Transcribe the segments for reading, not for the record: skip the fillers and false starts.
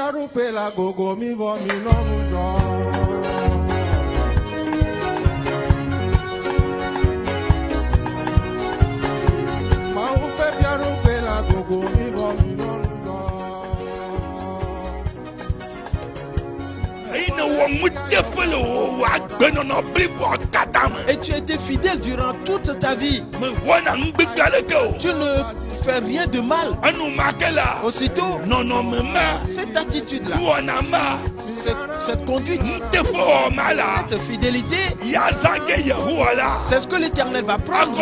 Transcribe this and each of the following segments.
piaro pela gogo mi vo mi no mujo. Et tu étais fidèle durant toute ta vie. Tu ne fais rien de mal. Aussitôt, cette attitude-là, cette conduite, cette fidélité, c'est ce que l'Éternel va prendre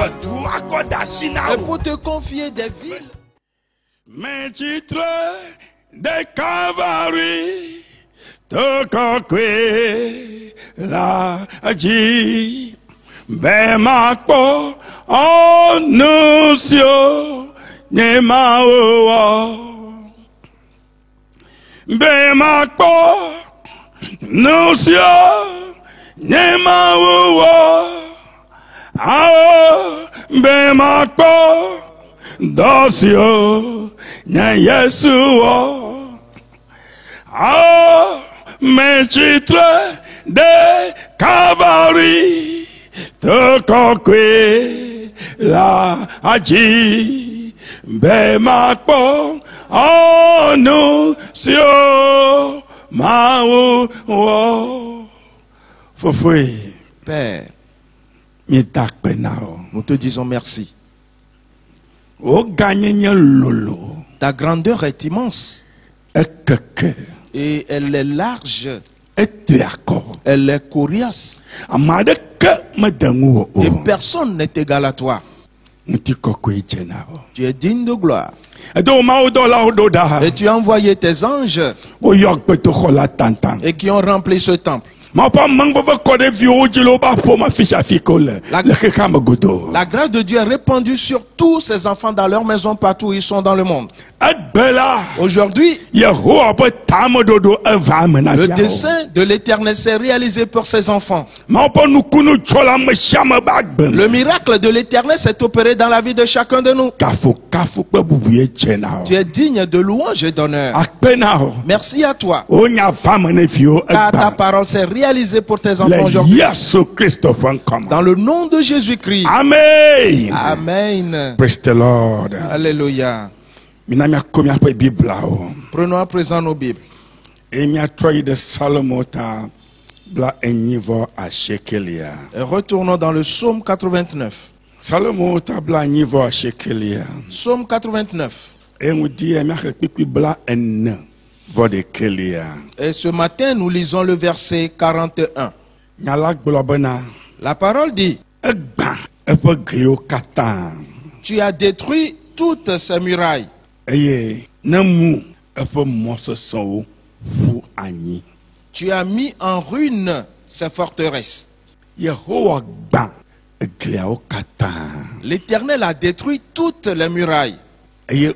et pour te confier des villes. Mais titre de Calvary, te conquer la vie. Bemakpo onusio nyema o. Bemakpo nusio nyema o. Ah, bemakpo dosio nya Yesuo. Ah, mes titres de Calvary. Te conquer la agi be makpo onu sio mau wo fofoi. Père, mi takpenao. nous te disons merci. O gagné lolo. Ta grandeur est immense Ekeke. et elle est large. Etriako. Elle est coriace. Amade Et personne n'est égal à toi. Tu es digne de gloire. Et tu as envoyé tes anges et qui ont rempli ce temple. La grâce de Dieu est répandue sur tous ses enfants dans leur maison, partout où ils sont dans le monde. Aujourd'hui, le dessein de l'Éternel s'est réalisé pour ses enfants. Le miracle de l'Éternel s'est opéré dans la vie de chacun de nous. Tu es digne de louange et d'honneur. Merci à toi. Car ta parole s'est réalisée pour tes enfants aujourd'hui. Dans le nom de Jésus-Christ. Amen. Amen. Praise the Lord. Alléluia. Prenons à présent nos Bibles. Et retournons dans le psaume 89. Psaume 89. Et ce matin, nous lisons le verset 41. La parole dit: tu as détruit toutes ces murailles. Tu as mis en ruine ces forteresses. L'Éternel a détruit toutes les murailles. Et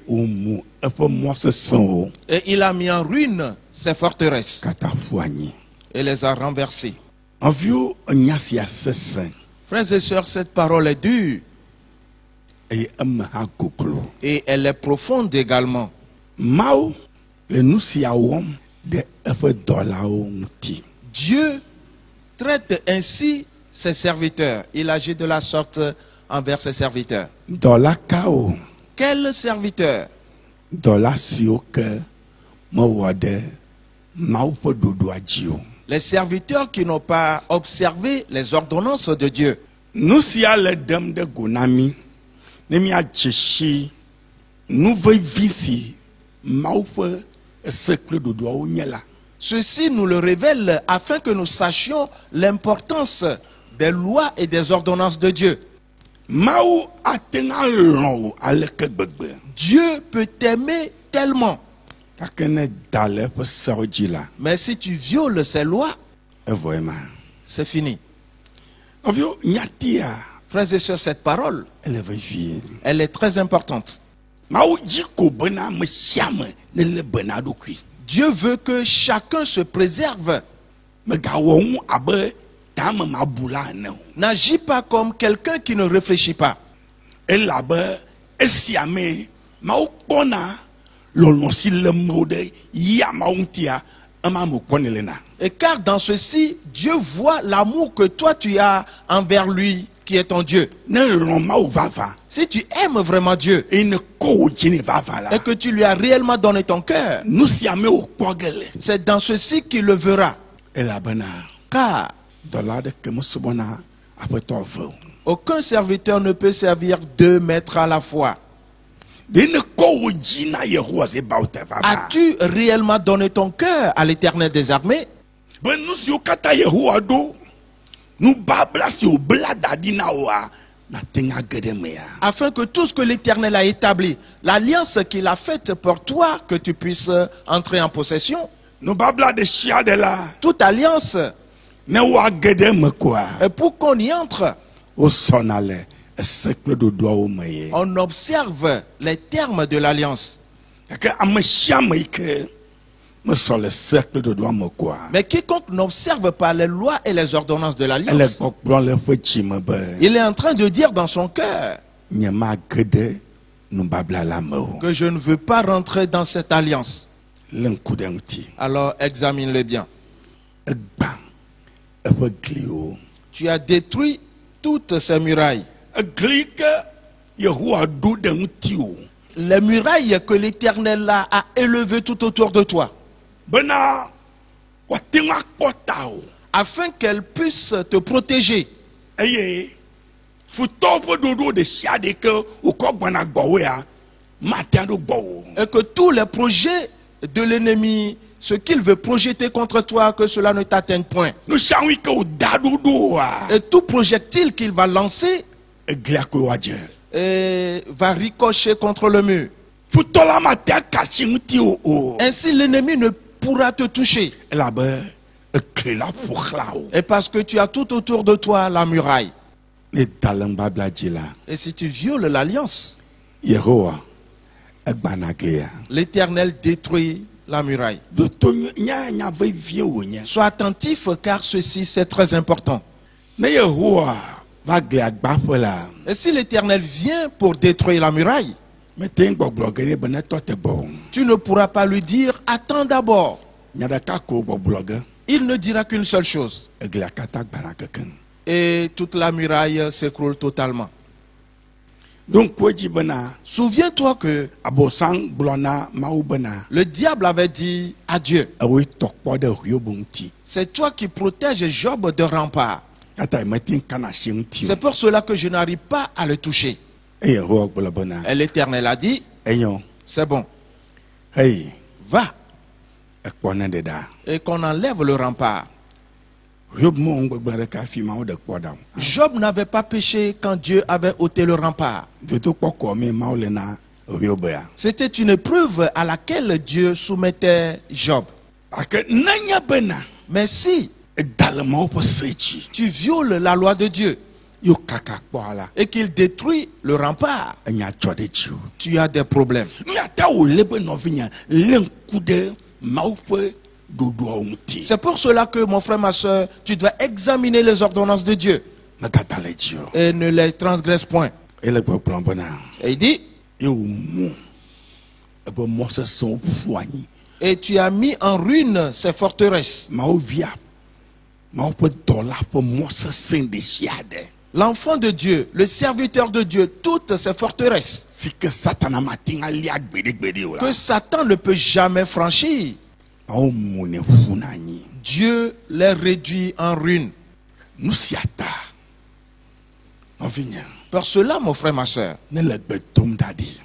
il a mis en ruine ces forteresses. Et les a renversées. Frères et sœurs, cette parole est dure. Et elle est profonde également. Dieu traite ainsi ses serviteurs. Il agit de la sorte envers ses serviteurs. Quel serviteur? Les serviteurs qui n'ont pas observé les ordonnances de Dieu. Ceci nous le révèle afin que nous sachions l'importance des lois et des ordonnances de Dieu. Dieu peut t'aimer tellement. Mais si tu violes ses lois, c'est fini. Frères et sœurs, cette parole, elle est très importante. Dieu veut que chacun se préserve. N'agis pas comme quelqu'un qui ne réfléchit pas. Et car dans ceci, Dieu voit l'amour que toi tu as envers lui, qui est ton Dieu. Si tu aimes vraiment Dieu et que tu lui as réellement donné ton cœur, c'est dans ceci qu'il le verra. Car aucun serviteur ne peut servir deux maîtres à la fois. As-tu réellement donné ton cœur à l'Éternel des armées? Afin que tout ce que l'Éternel a établi, l'alliance qu'il a faite pour toi, que tu puisses entrer en possession. Toute alliance, et pour qu'on y entre, on observe les termes de l'alliance. Mais quiconque n'observe pas les lois et les ordonnances de l'alliance, il est en train de dire dans son cœur que je ne veux pas rentrer dans cette alliance. Alors examine-le bien. Tu as détruit toutes ces murailles. Les murailles que l'Éternel a élevées tout autour de toi, afin qu'elles puissent te protéger. Et que tous les projets de l'ennemi, ce qu'il veut projeter contre toi, que cela ne t'atteigne point. Et tout projectile qu'il va lancer va ricocher contre le mur. Ainsi l'ennemi ne pourra te toucher. Et parce que tu as tout autour de toi la muraille. Et si tu violes l'alliance, l'Éternel détruit la muraille. Sois attentif car ceci c'est très important. Et si l'Éternel vient pour détruire la muraille, tu ne pourras pas lui dire attends d'abord. Il ne dira qu'une seule chose. Et toute la muraille s'écroule totalement. Souviens-toi que le diable avait dit à Dieu, c'est toi qui protèges Job de rempart. C'est pour cela que je n'arrive pas à le toucher. Et l'Éternel a dit, c'est bon, va et qu'on enlève le rempart. Job n'avait pas péché quand Dieu avait ôté le rempart. C'était une épreuve à laquelle Dieu soumettait Job. Mais si tu violes la loi de Dieu et qu'il détruit le rempart, tu as des problèmes. C'est pour cela que mon frère, ma soeur, tu dois examiner les ordonnances de Dieu et ne les transgresse point. Et il dit, et tu as mis en ruine ces forteresses. L'enfant de Dieu, le serviteur de Dieu, toutes ces forteresses que Satan ne peut jamais franchir, Dieu les réduit en ruine. Pour cela, mon frère, ma soeur,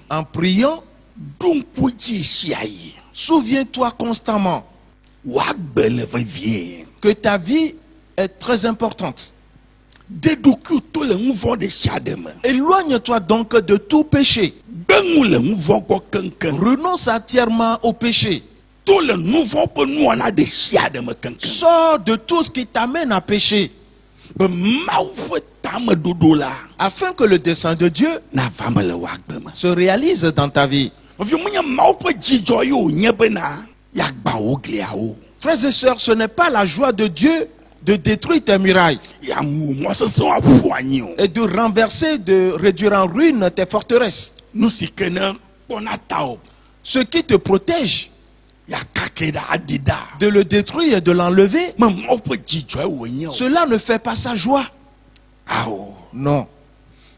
en priant, souviens-toi constamment que ta vie est très importante. Éloigne-toi donc de tout péché. Renonce entièrement au péché. Sors de tout ce qui t'amène à pécher, afin que le dessein de Dieu se réalise dans ta vie. Frères et sœurs, ce n'est pas la joie de Dieu de détruire tes murailles et de renverser, de réduire en ruine tes forteresses. ce qui te protège yakakeda adida de le détruire et de l'enlever, mamopo jijwa wonyo cela ne fait pas sa joie. awo Non.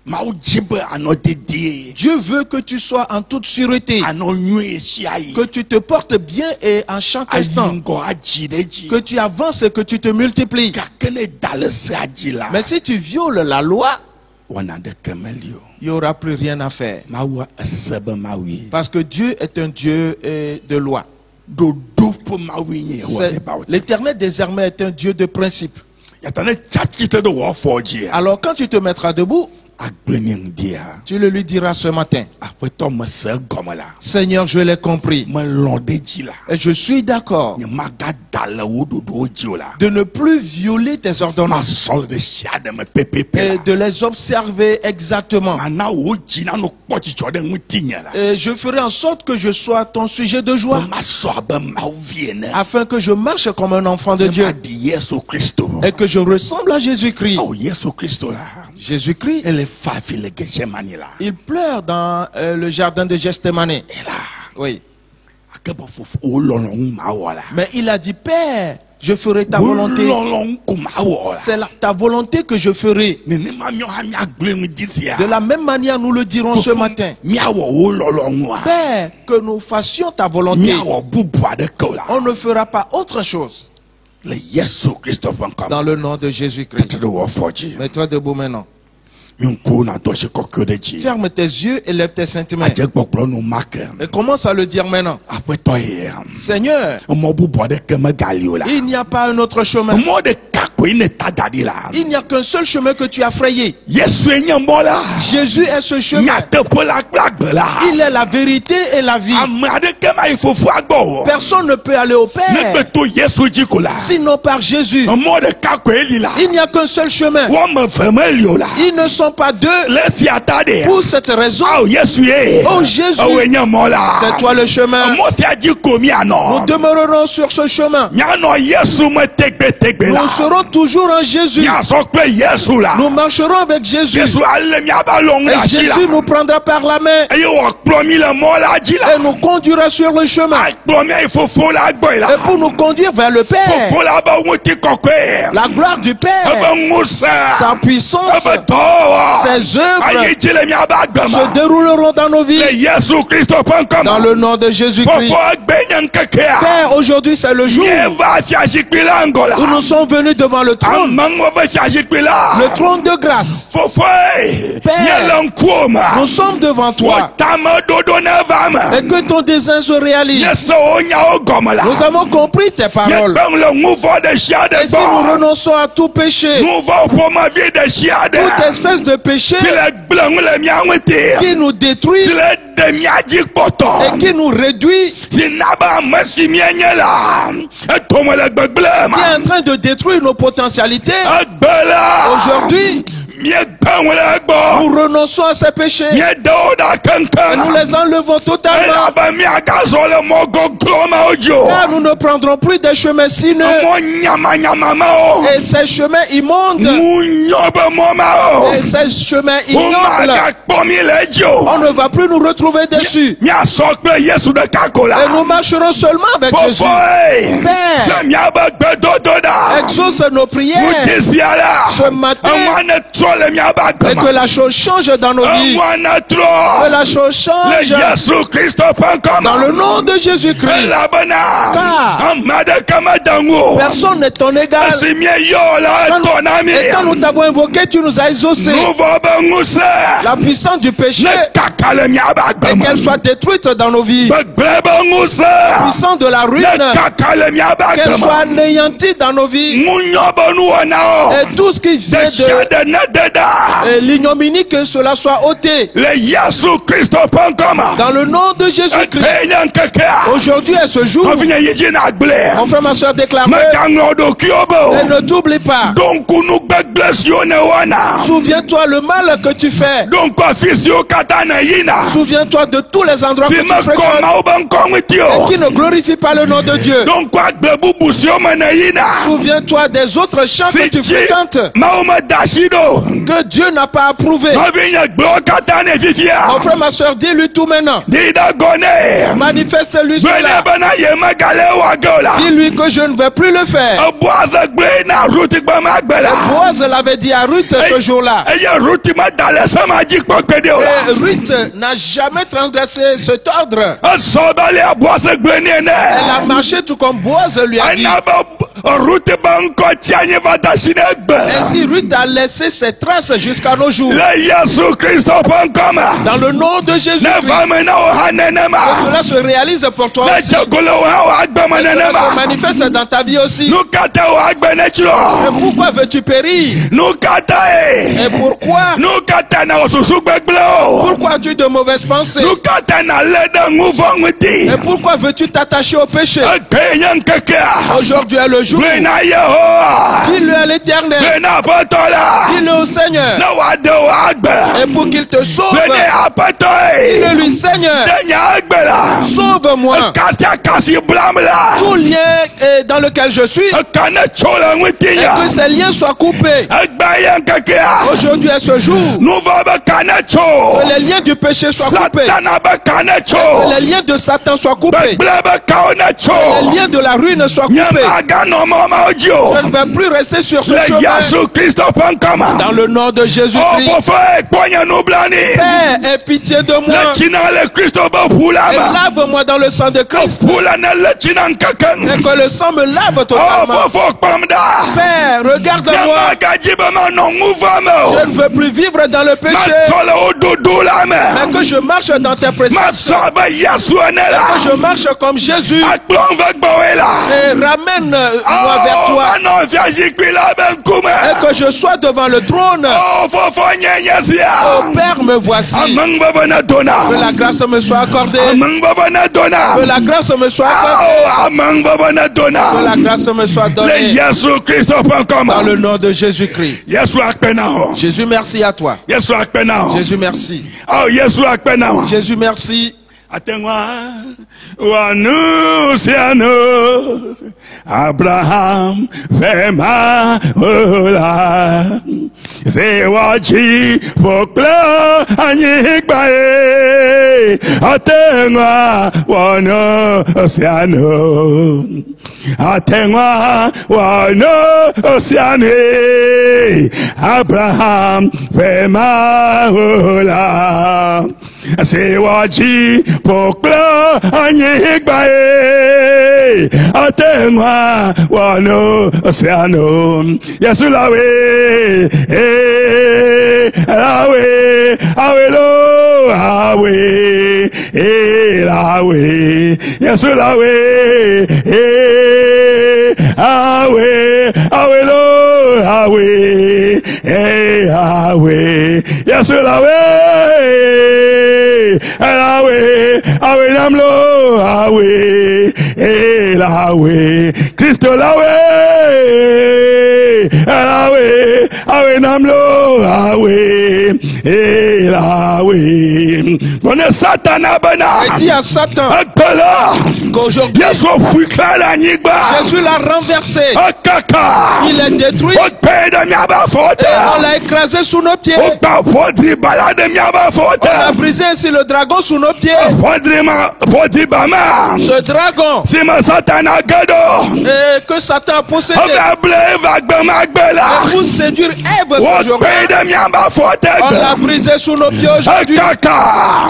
mau jibe anodedie Dieu veut que tu sois en toute sûreté, anonywe siai que tu te portes bien et en chaque instant, ayingo ajideji que tu avances et que tu te multiplies. kakene dalese ajila Mais si tu violes la loi, wana de kemelio il n'y aura plus rien à faire. mawa sebe mawi Parce que Dieu est un Dieu de loi. dodo po mawi nye C'est- wo L'Éternel désormais est un Dieu de principe. yatane chachite de wo foji Alors quand tu te mettras debout, agbening dia tu le lui diras ce matin. apeto me se gomela Seigneur, je l'ai compris. me londeji la Et je suis d'accord nye maga dale wo dodo ji la de ne plus violer tes ma ordonnances sol de siade me pepepe et la de les observer exactement. mana wo ji na no kpochicho de ngutinye la Et je ferai en sorte que je sois ton sujet de joie, ma so be mawiene afin que je marche comme un enfant de Dieu ma di Yesu Kristo et que je ressemble à Jésus-Christ. oh Yesu Kristo la Jésus-Christ, ele fa fi le Gethsemane la il pleure dans le jardin de Gethsemane. la Oui. akebo fufu o lolong ma wala Mais il a dit, Père, je ferai ta volonté. lolong ku ma wala C'est ta volonté que je ferai. nene ma mio ha mi agble mu disia De la même manière, nous le dirons ce matin. miawo o lolong wa Père, que nous fassions ta volonté. miawo bubu ade ko la On ne fera pas autre chose. le Yesu Kristo pankam Dans le nom de Jésus-Christ. tete wo foji Mets-toi debout maintenant. Mionko na to se kokyo de ji Ferme tes yeux et lève tes saintes mains. aje gbogbo no mark Et commence à le dire maintenant. apeto ye Seigneur, mo bubu ade ke me galio la il n'y a pas un autre chemin. mo de kako ine tadadi la Il n'y a qu'un seul chemin que tu as frayé. Yesu enyambo la Jésus est ce chemin. nyate pola gbagbe la Il est la vérité et la vie. ame ade ke ma ifofu agbo Personne ne peut aller au Père negbe to Yesu ji ko la sinon par Jésus. mo de kako eli la Il n'y a qu'un seul chemin. wo me feme lio la Ils ne sont pas deux. lesi atade Pour cette raison, oh Yesu ye Oh, Jésus. oh enyambo la c'est toi le chemin. mo si aji komi Nous ano demeurerons sur ce chemin. nyano Yesu me tegbe la Nous serons toujours en Jésus. nyaso pe Yesu la Nous marcherons avec Jésus. Yesu ale mi abalong Et la ji la Jésus nous prendra par la main eye wo plomi le mo la ji la et nous conduira sur le chemin. plomi ifofo la gbo la Et pour nous conduire vers le Père. fofo la ba wuti kokwe La gloire du Père, aba ngusa sa puissance, aba towa ses œuvres aye ji le mi abagama se dérouleront dans nos vies. le Yesu Kristo pankam Dans le nom de Jésus-Christ. fofo agbenyan kekea Père, aujourd'hui c'est le jour eva si ajikpila ngola où nous sommes venus devant le trône. amango ba si ajikpila Le trône de grâce. fofo Père, nyelankoma nous sommes devant toi. tama dodo na vama Et que ton dessein se réalise. yeso onya ogomala Nous avons compris tes paroles. yebang le nguvo de chia de Et si nous bo renonçons à tout péché, nguvo pour ma vie de chia de toute espèce de péché tu le blanc le mianwete qui nous détruit tu le de miaji poto et qui nous réduit, si naba masi mianyela etomo le qui gbegblema est en train de détruire nos potentialités, agbela aujourd'hui, miebang le gbo nous renonçons à ces péchés miedoda et nous kankan les enlevons totalement. elaba miagazo le mogo gloma ojo Car nous ne prendrons plus des chemins sinueux mo nyama nyama mao et ces chemins immondes munyobe moma et ces chemins o ignobles. maga kpomi le jo On ne va plus nous retrouver dessus miasɔ kple Yesu ɖeka ko et nous la marcherons seulement avec Jésus. fofoe Père, se miabe gbedodo ɖa exauce nos prières ŋuti sia ce la matin eŋua ne trɔ le miabe et que agbema la chose change dans nos vies. eŋua ne Que trɔ la chose le change Yesu Kristo ƒe dans le ŋkɔme nom de Jésus-Christ. elabena Car ame aɖeke meɖe ŋu o personne n'est ton égal. esi mieyɔ la etɔ na mi Et quand nous t'avons invoqué, tu nous as exaucés. nuvɔ be ŋusẽ La puissance du péché, ne kaka le miabe et agbeme qu'elle soit détruite dans nos vies. gbegblẽ be La ŋusẽ puissance de la ruine, ne kaka le miabe qu'elle soit agbeme anéantie dans nos vies. ŋunyɔ be nuwɔna o. Et tout ce qui vient de sia de de ne deda l'ignominie, que cela soit ôté. le Yesu Kristo ƒe ŋkɔme Dans le nom de Jésus-Christ. ekpe nye ŋkekea Aujourd'hui est ce jour. nɔvinye yi dzi na Mon gblẽ frère, ma soeur, déclare. megaŋlɔ ɖokuiwo Et be ne t'oublie pas. donkunu gbegblẽ siwo ne wɔna Souviens-toi le mal que tu fais. donko afi siwo katã ne yina Souviens-toi de tous les endroits si que tu mekɔ fréquentes Mawu be ŋkɔ ŋuti et o qui ne glorifient pas le nom de Dieu. donko agble bubu siwo me ne yina Souviens-toi des autres chants si que tu dzi fréquentes Mawu me da asi ɖo que Dieu n'a pas approuvé. Mon frère, ma soeur, dis-lui tout maintenant. Manifeste-lui cela. Dis-lui que je ne vais plus le faire. Boaz l'avait dit à Ruth ce jour-là. Et Ruth n'a jamais transgressé cet ordre. Elle a marché tout comme Boaz lui a dit. Ainsi Ruth a laissé ses traces jusqu'à nos jours. Dans le nom de Jésus-Christ, cela se réalise pour toi aussi. Cela se manifeste dans ta vie aussi. Et pourquoi veux-tu périr? Et pourquoi? Pourquoi as-tu de mauvaises pensées? Et pourquoi veux-tu t'attacher au péché? Aujourd'hui est le jour. Dis-le à l'Éternel. Dis-le au Seigneur. Et pour qu'il te sauve, dis-le lui, Seigneur. Sauve-moi. Tout lien dans lequel je suis, et que ces liens soient coupés. Aujourd'hui est ce jour. Que les liens du péché soient coupés. Que les liens de Satan soient coupés. Que les liens de la ruine soient coupés. Je ne vais plus rester sur ce chemin. Dans le nom de Jésus-Christ. Père, aie pitié de moi. Et lave-moi dans le sang de Christ. Et que le sang me lave totalement. Père, regarde-moi. Je ne veux plus vivre dans le péché. Mais que je marche dans tes préceptes. Et que je marche comme Jésus. Et ramène-moi vers toi. Et que je sois devant le trône. Oh Père, me voici. Que la grâce me soit accordée. Que la grâce me soit accordée. Que la grâce me soit donnée. Dans le nom de Jésus-Christ. Jésus, merci à toi. Jésus, merci. Jésus, merci. Abraham fema ola se wachi pokla anyigbae atengwa wono oceano atengwa wono oceano Abraham fema ola se wachi pokla anyigbae atengwa wono oceano Yesu lawe lawe awelo awe lawe Yesu lawe awe awelo awe awe Yesu lawe awe namlo awe lawe Kristo lawe awe namlo awe lawe Bonne Satan abana. Et dis à Satan qu'aujourd'hui Jésus l'a renversé. Il est détruit. Et on l'a écrasé sous nos pieds. On a brisé ainsi le dragon sous nos pieds. Ce dragon et que Satan a possédé. Et pour séduire Ève aujourd'hui. On l'a brisé sous nos pieds aujourd'hui.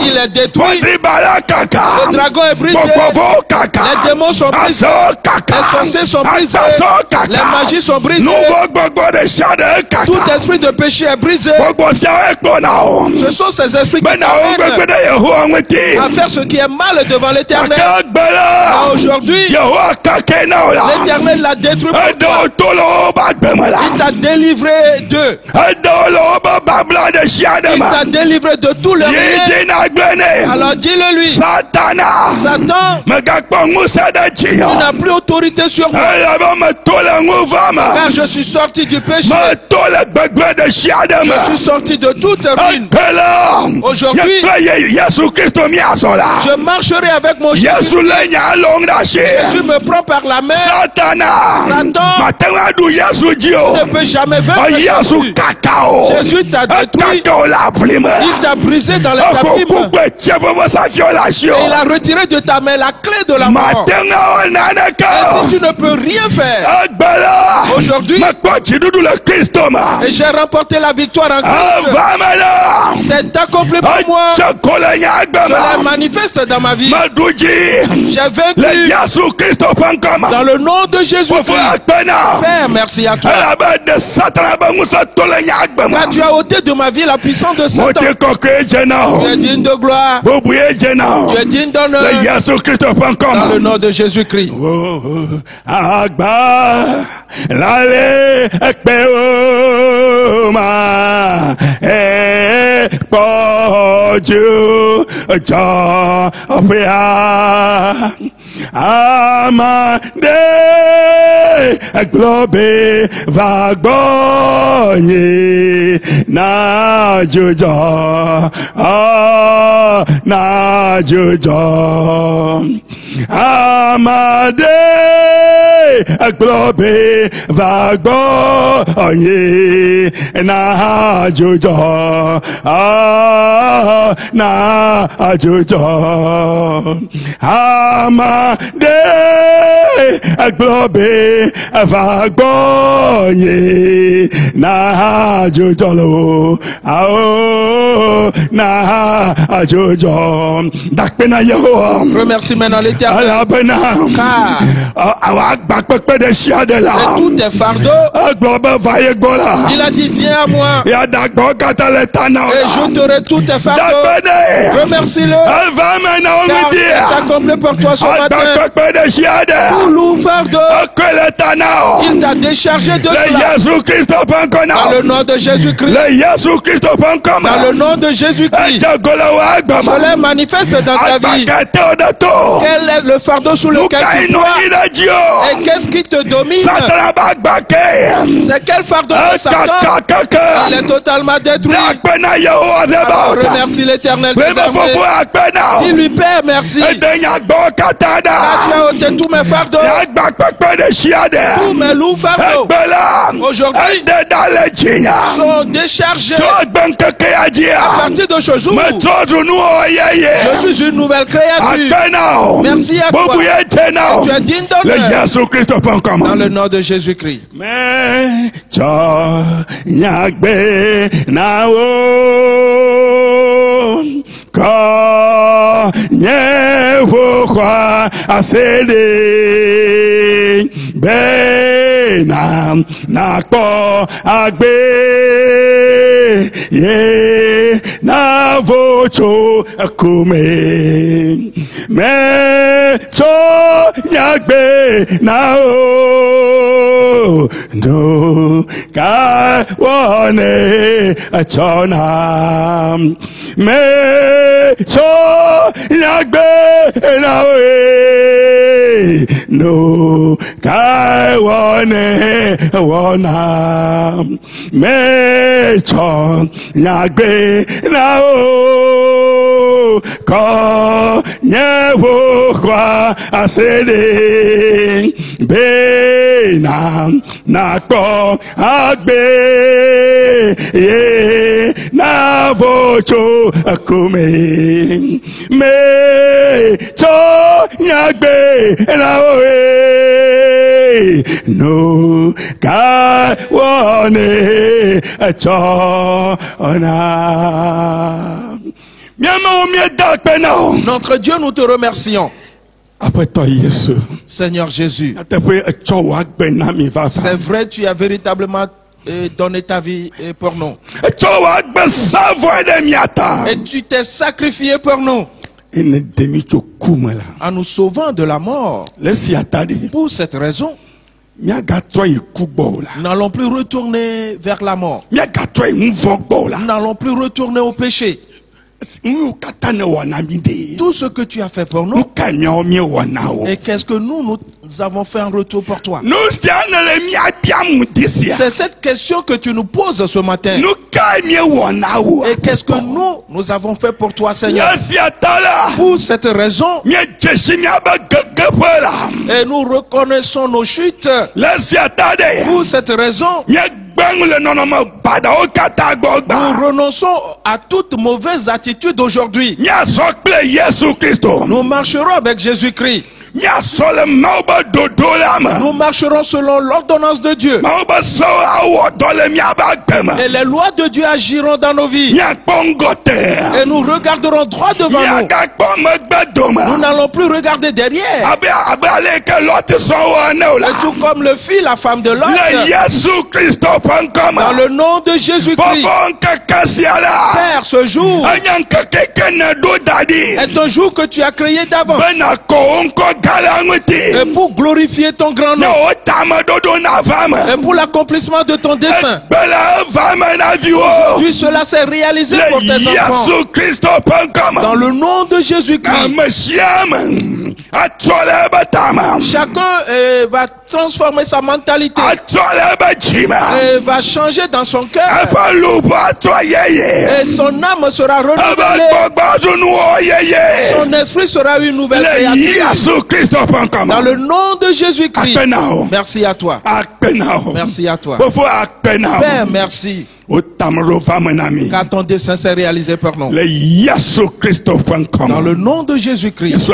Il est détruit. Le dragon est brisé. Les démons sont brisés. Les sorciers sont brisés. Les magies sont brisées. Tout esprit de péché est brisé. Ce sont ces esprits qui t'amènent à faire ce qui est mal devant l'Éternel. Aujourd'hui, l'Éternel l'a détruit pour toi. Il t'a délivré d'eux. Il t'a délivré de tous les liens. Alors dis-le lui. Satan Tu n'as plus autorité sur moi. Car je suis sorti du péché. Je suis sorti de toute ruine. Aujourd'hui, je marcherai avec mon Jésus. Jésus me prend par la main. Satan ne peut jamais vaincre Jésus. Jésus t'a détruit. Il t'a brisé dans les abîmes. Et il a retiré de ta main la clé de la mort. Et si tu ne peux rien faire, aujourd'hui, et j'ai remporté la victoire en Christ. C'est accompli pour moi. Cela manifeste dans ma vie. J'ai vaincu dans le nom de Jésus-Christ. Père, merci à toi. Car tu as ôté de ma vie la puissance de Satan. Tu es digne de gloire. Tu es digne d'honneur. Dans le nom de Jésus-Christ. Amande globe vagonye na jojo na jojo Amade globe vagonye na jojo na jojo Amade globe vagonye na jojo na jojo dakpena Yehowa. Remercie maintenant l'Éternel. Car et tous tes fardeaux, il a dit viens à moi et je t'aurai tous tes fardeaux. Remercie-le car c'est accompli pour toi ce matin. Tout lourd fardeau, il t'a déchargé de cela. Dans le nom de Jésus-Christ. Dans le nom de Jésus-Christ. Cela manifeste dans ta vie. Quel est le fardeau sous lequel tu dois? Et qu'est-ce qui te domine? C'est quel fardeau de Satan? Il est totalement détruit. Alors remercie l'Éternel désormais. Dis-lui Père merci. Car tu as ôté tous mes fardeaux. Tous mes lourds fardeaux aujourd'hui sont déchargés à partir de ce jour. Je suis une nouvelle créature. Merci à toi. Tu es digne d'honneur. Dans le nom de Jésus-Christ. Benam nakpo agbe ye na vocho akume me cho yagbe na o do ka wone achona me cho yagbe na o no kai wone wona me cho yagbe na o ko ye wo kwa asede be na ko agbe ye na vocho akume me cho yagbe na o no ka wone chona. Notre Dieu, nous te remercions. Seigneur Jésus, c'est vrai, tu as véritablement donné ta vie pour nous. Et tu t'es sacrifié pour nous. En nous sauvant de la mort. Pour cette raison, nous n'allons plus retourner vers la mort. Nous n'allons plus retourner au péché. Tout ce que tu as fait pour nous. Et qu'est-ce que nous avons fait en retour pour toi? C'est cette question que tu nous poses ce matin. Et qu'est-ce que nous avons fait pour toi, Seigneur? Pour cette raison, et nous reconnaissons nos chutes. Pour cette raison, nous renonçons à toute mauvaise attitude aujourd'hui. Nous marcherons avec Jésus-Christ. Nous marcherons selon l'ordonnance de Dieu. Et les lois de Dieu agiront dans nos vies. Et nous regarderons droit devant nous. Nous n'allons plus regarder derrière. Et tout comme le fit la femme de Lot. Dans le nom de Jésus-Christ. Père, ce jour est un jour que tu as créé d'avance. Et pour glorifier ton grand nom. Et pour l'accomplissement de ton dessein. Aujourd'hui, cela s'est réalisé pour tes enfants. Dans le nom de Jésus-Christ. Chacun va transformer sa mentalité. Et va changer dans son cœur. Et son âme sera renouvelée. Son esprit sera une nouvelle créature. Dans le nom de Jésus-Christ. Merci à toi. Merci à toi. Père, merci. Car ton dessein s'est réalisé pour nous. Dans le nom de Jésus-Christ. Jésus,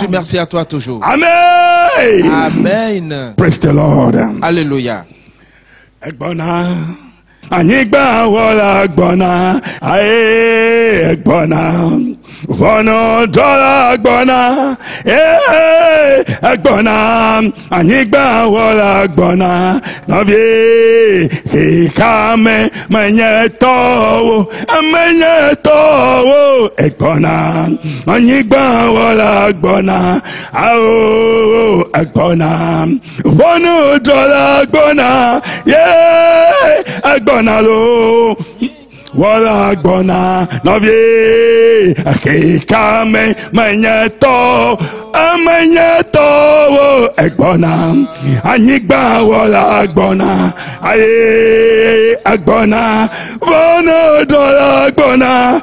merci à toi toujours. Amen. Amen. Praise the Lord. Alléluia. Anyigba wala gbona aye gbona vono dola gbona gbona anyigba wala gbona novie kame manyeto gbona anyigba wala gbona ao gbona vono dola gbona gbona lo wala gbona novie akekame manyeto gbona anyigba wala gbona aye gbona vono dola gbona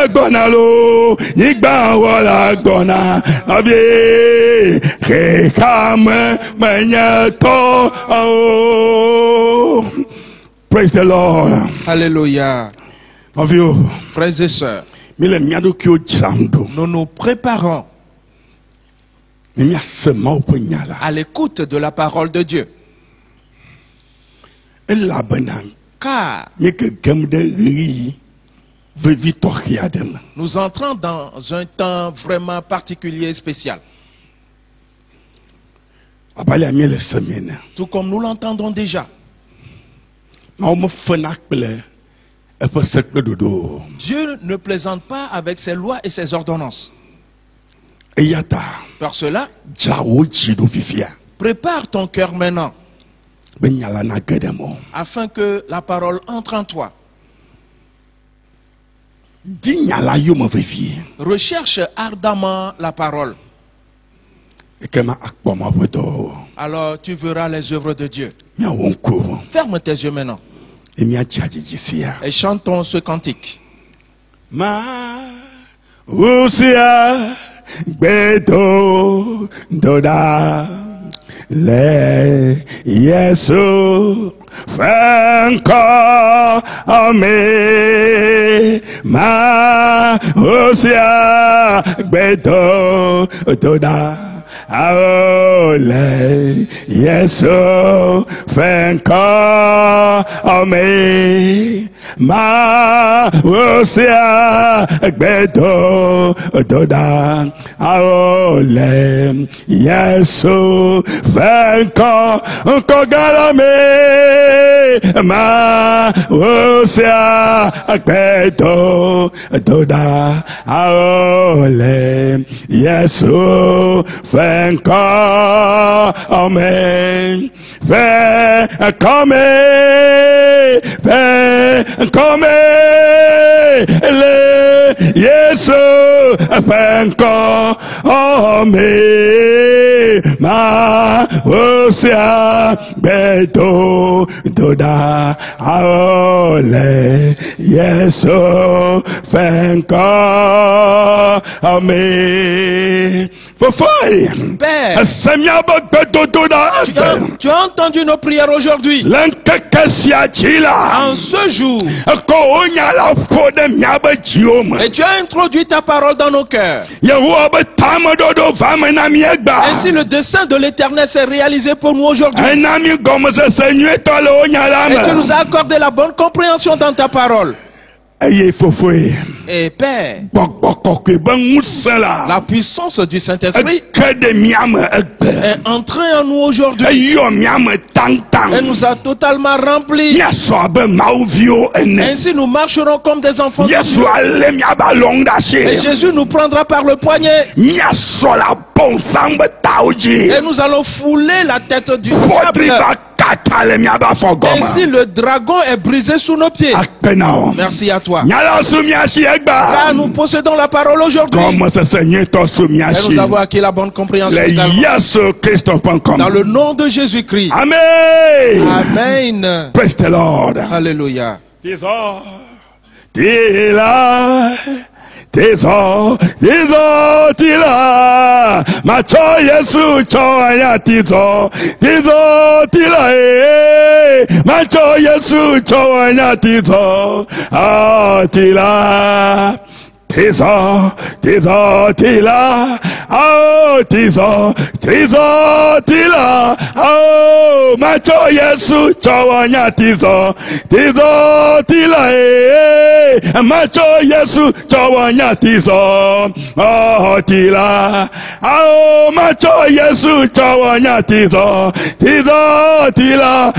gbona lo nyigba wala gbona novie akekame manyeto. Praise the Lord. Alléluia. Frères et sœurs, nous nous préparons à l'écoute de la parole de Dieu. Car nous entrons dans un temps vraiment particulier et spécial. Tout comme nous l'entendons déjà. Dieu ne plaisante pas avec ses lois et ses ordonnances. Par cela, prépare ton cœur maintenant afin que la parole entre en toi. Recherche ardemment la parole. Alors tu verras les œuvres de Dieu. Ferme tes yeux maintenant et chantons ce cantique. Ma usia beto doda le Yesu fanko ame ma usia beto doda aole Yesu fanko ame ma usia beto doda aole Yesu fanko kogalame ma usia beto doda aole Yesu fanko ame fais comme le Yesu fais comme ma osia beto doda aole Yesu fais comme Père, tu as entendu nos prières aujourd'hui. En ce jour, et tu as introduit ta parole dans nos cœurs. Ainsi le dessein de l'Éternel s'est réalisé pour nous aujourd'hui. Et tu nous as accordé la bonne compréhension dans ta parole. Et Père, la puissance du Saint-Esprit est entrée en nous aujourd'hui et nous a totalement remplis. Ainsi nous marcherons comme des enfants de Dieu. Et Jésus nous prendra par le poignet et nous allons fouler la tête du diable. Ainsi le dragon est brisé sous nos pieds. Merci à toi. Car nous possédons la parole aujourd'hui. Et nous avons acquis la bonne compréhension dans le nom de Jésus-Christ. Amen. Amen. Praise the Lord. Alléluia. Tizo, tila, macho Yesu choya tizo, tila, macho Yesu choya tizo, tila. Tizo, tila, tizo, tila, macho Yesu chawanya tizo, tila, macho Yesu chawanya tizo, tila, macho Yesu chawanya tizo, tila,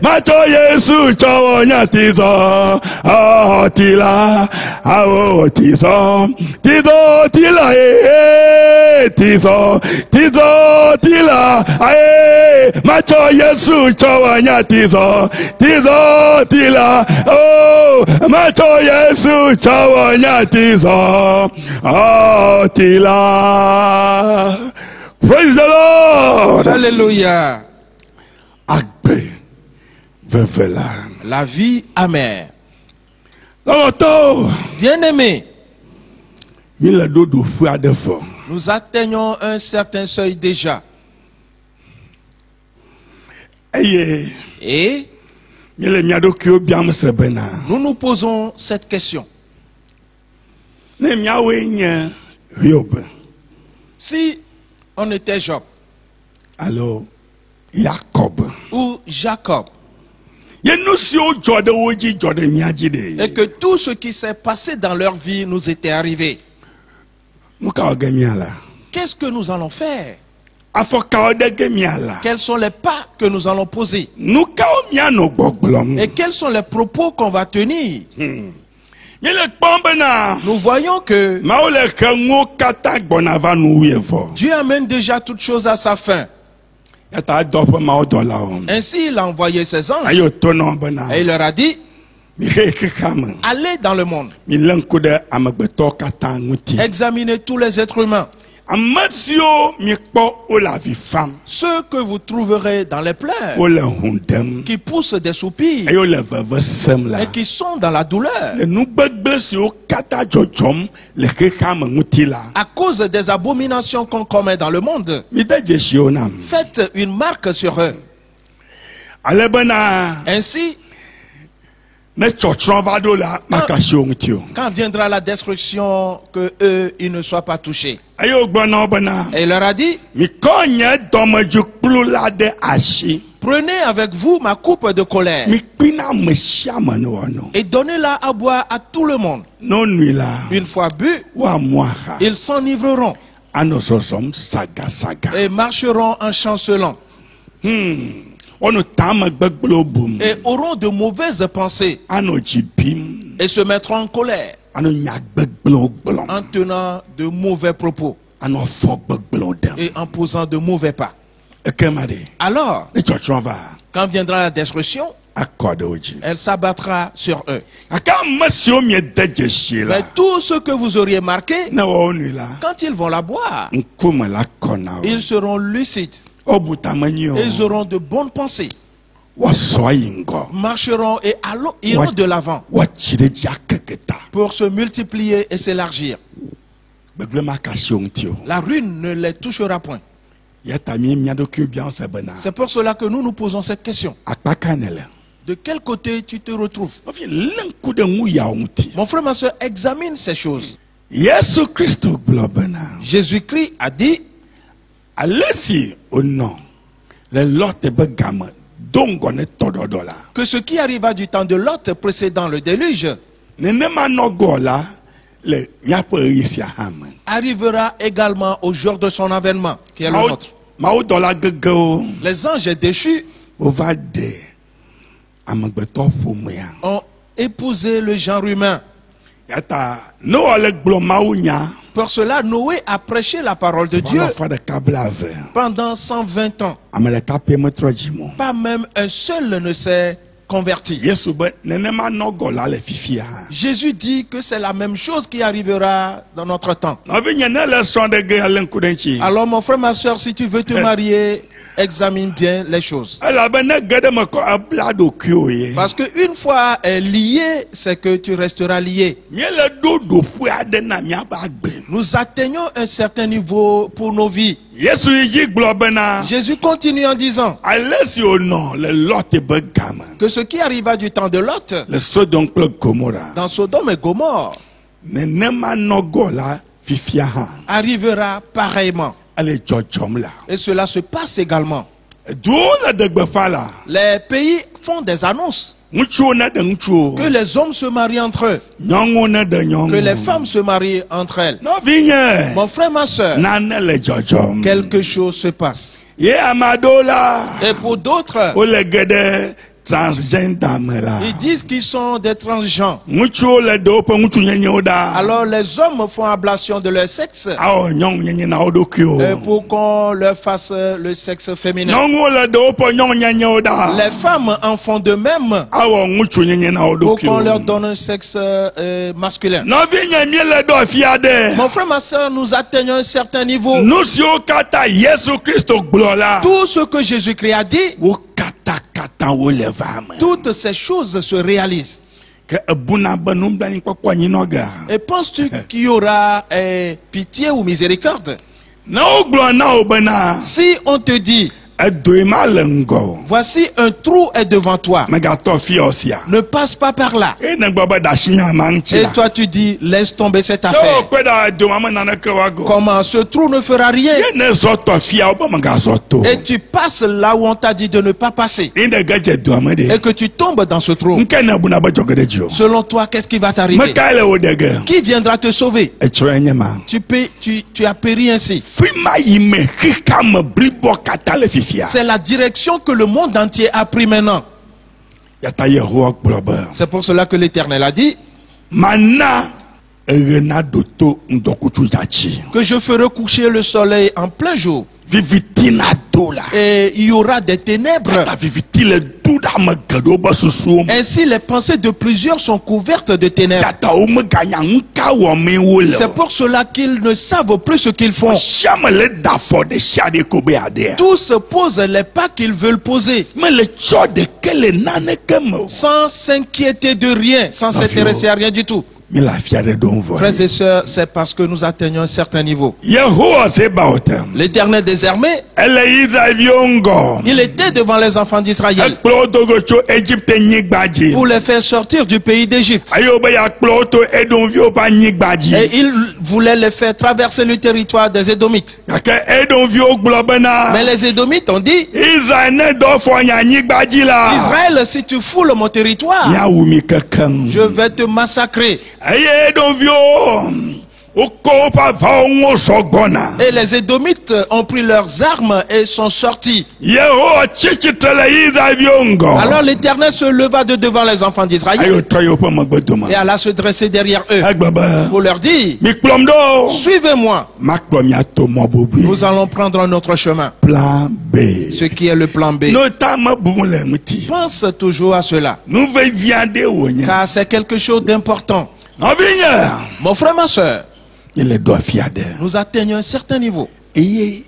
macho Yesu chawanya tizo, tila, tizo, tila, tizo, tila, macho Yesu chawanya tizo, tila, macho Yesu chawanya tizo, tila. Praise the Lord. Alléluia. Agbe vevela. La vie amère. Bien-aimé, nous atteignons un certain seuil déjà. Et nous nous posons cette question. Si on était Job, alors Jacob, ou Jacob, et que tout ce qui s'est passé dans leur vie nous était arrivé, qu'est-ce que nous allons faire? Quels sont les pas que nous allons poser? Et quels sont les propos qu'on va tenir? Nous voyons que Dieu amène déjà toutes choses à sa fin. Ainsi, il a envoyé ses anges et il leur a dit: allez dans le monde, examinez tous les êtres humains. Ceux que vous trouverez dans les pleurs, qui poussent des soupirs et qui sont dans la douleur à cause des abominations qu'on commet dans le monde, faites une marque sur eux. Ainsi, quand viendra la destruction, que eux, ils ne soient pas touchés. Et il leur a dit: prenez avec vous ma coupe de colère et donnez-la à boire à tout le monde. Une fois bu, ils s'enivreront et marcheront en chancelant. Et auront de mauvaises pensées et se mettront en colère en tenant de mauvais propos et en posant de mauvais pas. Alors, ne tsɔtsrɔ̃ va quand viendra la destruction, akɔ ɖe wo dzi. elle s'abattra sur eux. Gake ame siwo miede dzesi la, Mais tout ce que vous auriez marqué, ne wɔwo nui la, quand ils vont la boire, ŋkume la kɔ na wo. ils seront lucides. Wobu tame nyui o. Ils auront de bonnes pensées, Woasɔ yi ŋgɔ. marcheront et iront de l'avant Woatsi ɖe dzi akeke ta. pour se multiplier et s'élargir. Gbegblẽ makasi wo ŋuti o. La ruine ne les touchera point. Ya ta mi mia ɖokui bia se bena. C'est pour cela que nous nous posons cette question. Akpa ka ne le. De quel côté tu te retrouves? Nɔvi lé ŋku ɖe ŋu yawo ŋuti. Mon frère, ma soeur, examine ces choses. Yesu Kristo gblɔ bena. Jésus-Christ a dit, Ale si wonɔ le Lɔt be game do ŋgɔ ne tɔɖɔɖɔ la. que ce qui arriva du temps de Lot précédant le déluge Nenema nɔgɔ la le miaƒe ɣeyiɣi sia hã me. arrivera également au jour de son avènement, qui est le nôtre. Mawudɔla gegewo Les anges déchus wova ɖe amegbetɔ ƒomea. ont épousé le genre humain. Yata ne wòle gblɔ mawunya. Pour cela, Noé a prêché la parole de Dieu Fa ɖeka blave. pendant 120 ans. Ame ɖeka pɛ metrɔ dzi mo. Pas même un seul ne s'est converti. Yesu be nenema nɔgɔ la le fifia. Jésus dit que c'est la même chose qui arrivera dans notre temps. Nɔvinye ne le srɔ̃ ɖe ge ele ŋku ɖe ŋuti. Alors mon frère, ma soeur, si tu veux te marier, examine bien les choses. Elabe ne ge ɖe me kɔ ebla ɖokuiwo ye. Parce qu'une fois lié, c'est que tu resteras lié. Míele ɖo ɖoƒe aɖe na míaƒe agbe. Nous atteignons un certain niveau pour nos vies. Yesu yi dzi gblɔ bena. Jésus continue en disant Ale si wònɔ le Lɔt be game. que ce qui arriva du temps de Lot, Le Sodom kple Gomora. dans Sodome et Gomorre, Nenema nɔgɔ la fifia hã. arrivera pareillement. Ele dzɔdzɔm la. Et cela se passe également. Duwo le ɖe gbeƒã la. Les pays font des annonces Ŋutsuwo ne ɖe ŋutsuwo. que les hommes se marient entre eux, Nyɔnuwo ne ɖe nyɔnuwo. que les femmes se marient entre elles. Nɔvinye. Mon frère, ma soeur, Nane le dzɔdzɔm. quelque chose se passe. Ye ame aɖewo la. Et pour d'autres, Wole ge ɖe transgender me la. ils disent qu'ils sont des transgenres. Ŋutsuwo le ɖe woƒe ŋutsunyenyewo ɖa. Alors les hommes font ablation de leur sexe Awɔ nyɔnunyenye na wo ɖokuiwo. pour qu'on leur fasse le sexe féminin. Nyɔnuwo le ɖe woƒe nyɔnunyenyewo ɖa. Les femmes en font de même Awɔ ŋutsunyenye na wo pour qu'on leur ɖokuiwo. donne un sexe masculin. Nɔvinye míele ɖo afi aɖe. Mon frère, ma soeur, nous atteignons un certain niveau. Nu siwo katã Yesu Kristo gblɔ la. Tout ce que Jésus-Christ a dit, Wo katã wole va me. toutes ces choses se réalisent. Ke ebuna be nublanuikpɔkpɔ nyinɔga. Et penses-tu qu'il y aura pitié ou miséricorde? Ne wogblɔ na wo bena. Si on te dit, Edoe ma le ŋgɔ. voici un trou est devant toi, Megatɔ fiɔ sia. ne passe pas par là. Eye ne gbɔ be ɖasi nya ma ŋuti Et la. toi tu dis, laisse tomber cette Se affaire. wokpe ɖe edoma me naneke woago. Comment? Ce trou ne fera rien. Ye ne zɔ tɔ fia wo be megazɔ to. Et tu passes là où on t'a dit de ne pas passer. Ye ne ge dze doa me Et de. que tu tombes dans ce trou. Nke ne buna be dzɔge ɖe dzi o. Selon toi, qu'est-ce qui va t'arriver? Mekae le wo ɖe ge. Qui viendra te sauver? Etsrɔ̃e nye ma. Tu as péri ainsi. Fi ma yi me xixea me blibɔ katã le fifia. C'est la direction que le monde entier a pris maintenant. Yata Yehowa gblɔ be. C'est pour cela que l'Éternel a dit Mana eɣe naɖo to ŋdɔkutsu dzatsi. que je ferai coucher le soleil en plein jour. Viviti naɖo la. Et il y aura des ténèbres. Yata viviti le du ɖe ame geɖewo be susuwo me. Ainsi, les pensées de plusieurs sont couvertes de ténèbres. Yata wo meganya ŋu ka wɔmee wo le C'est o. pour cela qu'ils ne savent plus ce qu'ils font. Sia me le da afɔ ɖe sia ɖe ko be aɖea. Tous posent les pas qu'ils veulent poser, Mele tsɔ ɖeke le naneke me o. sans s'inquiéter de rien, sans s'intéresser à rien du tout. Mi le afi aɖe ɖom Frères et vɔ. sœurs, c'est parce que nous atteignons un certain niveau. Yehowa Zebaoth. L'Éternel des armées, Ele Israelviwo ŋgɔ. il était devant les enfants d'Israël Ekplɔ wo do go tso Egypte nyigba dzi. pour les faire sortir du pays d'Égypte. Eye wo be yeakplɔ wo to Edomviwo ƒe anyigba dzi. Et il voulait les faire traverser le territoire des Édomites. Gake Edomviwo gblɔ bena. Mais les Édomites ont dit, Israel ne dɔ fɔ nye anyigba dzi la. Israël, si tu foules mon territoire, Miawu mi kekeŋ. je vais te massacrer. Eye Edomviwo Et les Édomites ont pris leurs armes et sont sortis. Alors l'Éternel se leva de devant les enfants d'Israël et alla se dresser derrière eux pour leur dire: suivez-moi, nous allons prendre notre chemin. Plan B. Ce qui est le plan B. Pense toujours à cela, car c'est quelque chose d'important. Mon frère, ma soeur, nous atteignons un certain niveau. Et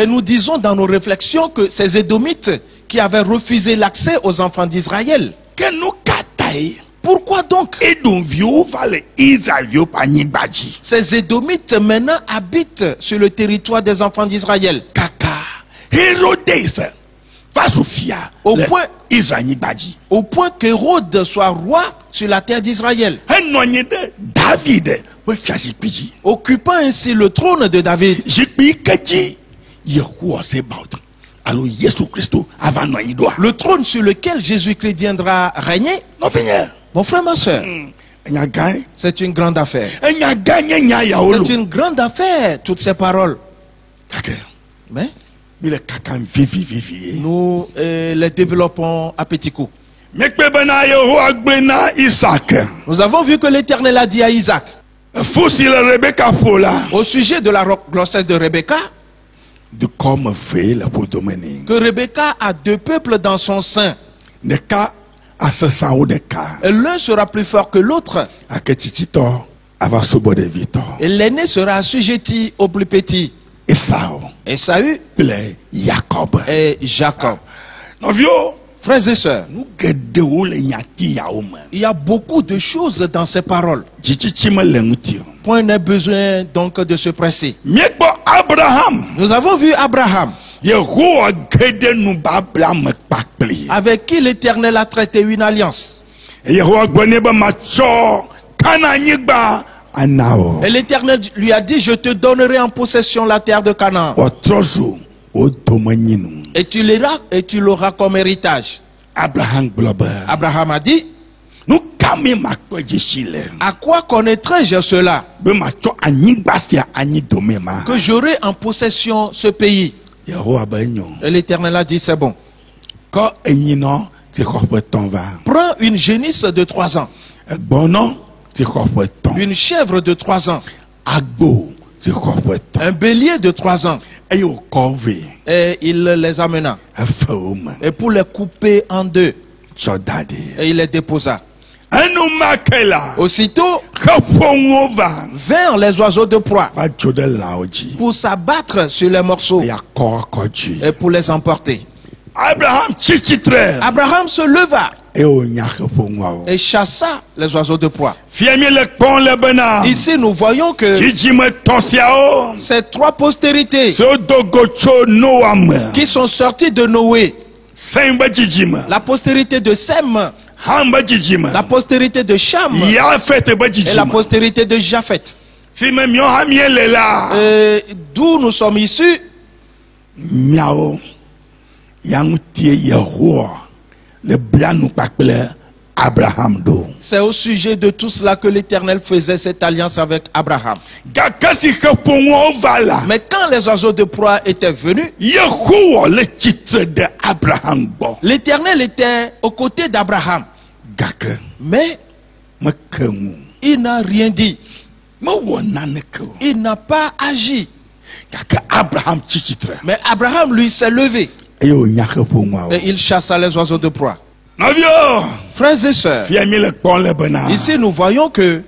nous disons dans nos réflexions que ces Édomites qui avaient refusé l'accès aux enfants d'Israël, pourquoi donc ces Édomites maintenant habitent sur le territoire des enfants d'Israël? Au point qu'Hérode soit roi sur la terre d'Israël, occupant ainsi le trône de David. Le trône sur lequel Jésus-Christ viendra régner. Mon frère, ma soeur, c'est une grande affaire. C'est une grande affaire, toutes ces paroles. Mais nous les développons à petits coups. Nous avons vu que l'Éternel a dit à Isaac, au sujet de la grossesse de Rebecca, que Rebecca a deux peuples dans son sein. Et l'un sera plus fort que l'autre. Et l'aîné sera assujetti au plus petit. Ésaü et Jacob. Frères et sœurs, il y a beaucoup de choses dans ces paroles. Point n'est besoin donc de se presser. Nous avons vu Abraham, avec qui l'Éternel a traité une alliance. Et l'Éternel lui a dit: je te donnerai en possession la terre de Canaan. Et tu l'auras comme héritage. Abraham a dit: à quoi connaîtrai-je cela, que j'aurai en possession ce pays? Et l'Éternel a dit: c'est bon. Prends une génisse de 3 ans, une chèvre de 3 ans, un bélier de 3 ans. Et il les amena. Et pour les couper en deux, et il les déposa. Aussitôt vinrent les oiseaux de proie pour s'abattre sur les morceaux et pour les emporter. Abraham se leva et chassa les oiseaux de proie. Ici nous voyons que ces 3 postérités qui sont sorties de Noé, la postérité de Sem, la postérité de Cham et la postérité de Japhet, d'où nous sommes issus, c'est au sujet de tout cela que l'Éternel faisait cette alliance avec Abraham. Mais quand les oiseaux de proie étaient venus, l'Éternel était aux côtés d'Abraham. Mais il n'a rien dit. Il n'a pas agi. Mais Abraham, lui, s'est levé et il chassa les oiseaux de proie. Frères et sœurs, ici nous voyons que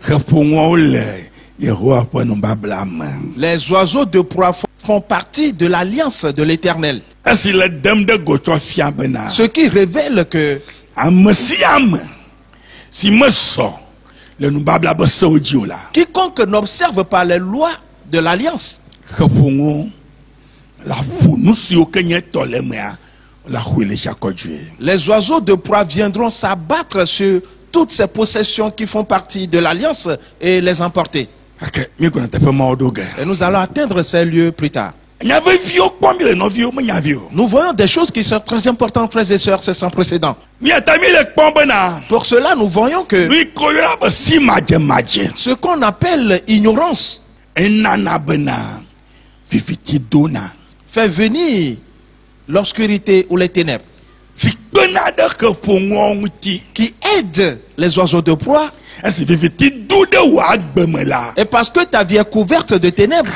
les oiseaux de proie font partie de l'alliance de l'Éternel. Ce qui révèle que quiconque n'observe pas les lois de l'alliance, les oiseaux de proie viendront s'abattre sur toutes ces possessions qui font partie de l'alliance et les emporter. Et nous allons atteindre ces lieux plus tard. Nous voyons des choses qui sont très importantes, frères et sœurs, c'est sans précédent. Pour cela, nous voyons que ce qu'on appelle ignorance fait venir l'obscurité ou les ténèbres qui aident les oiseaux de proie. Et parce que ta vie est couverte de ténèbres,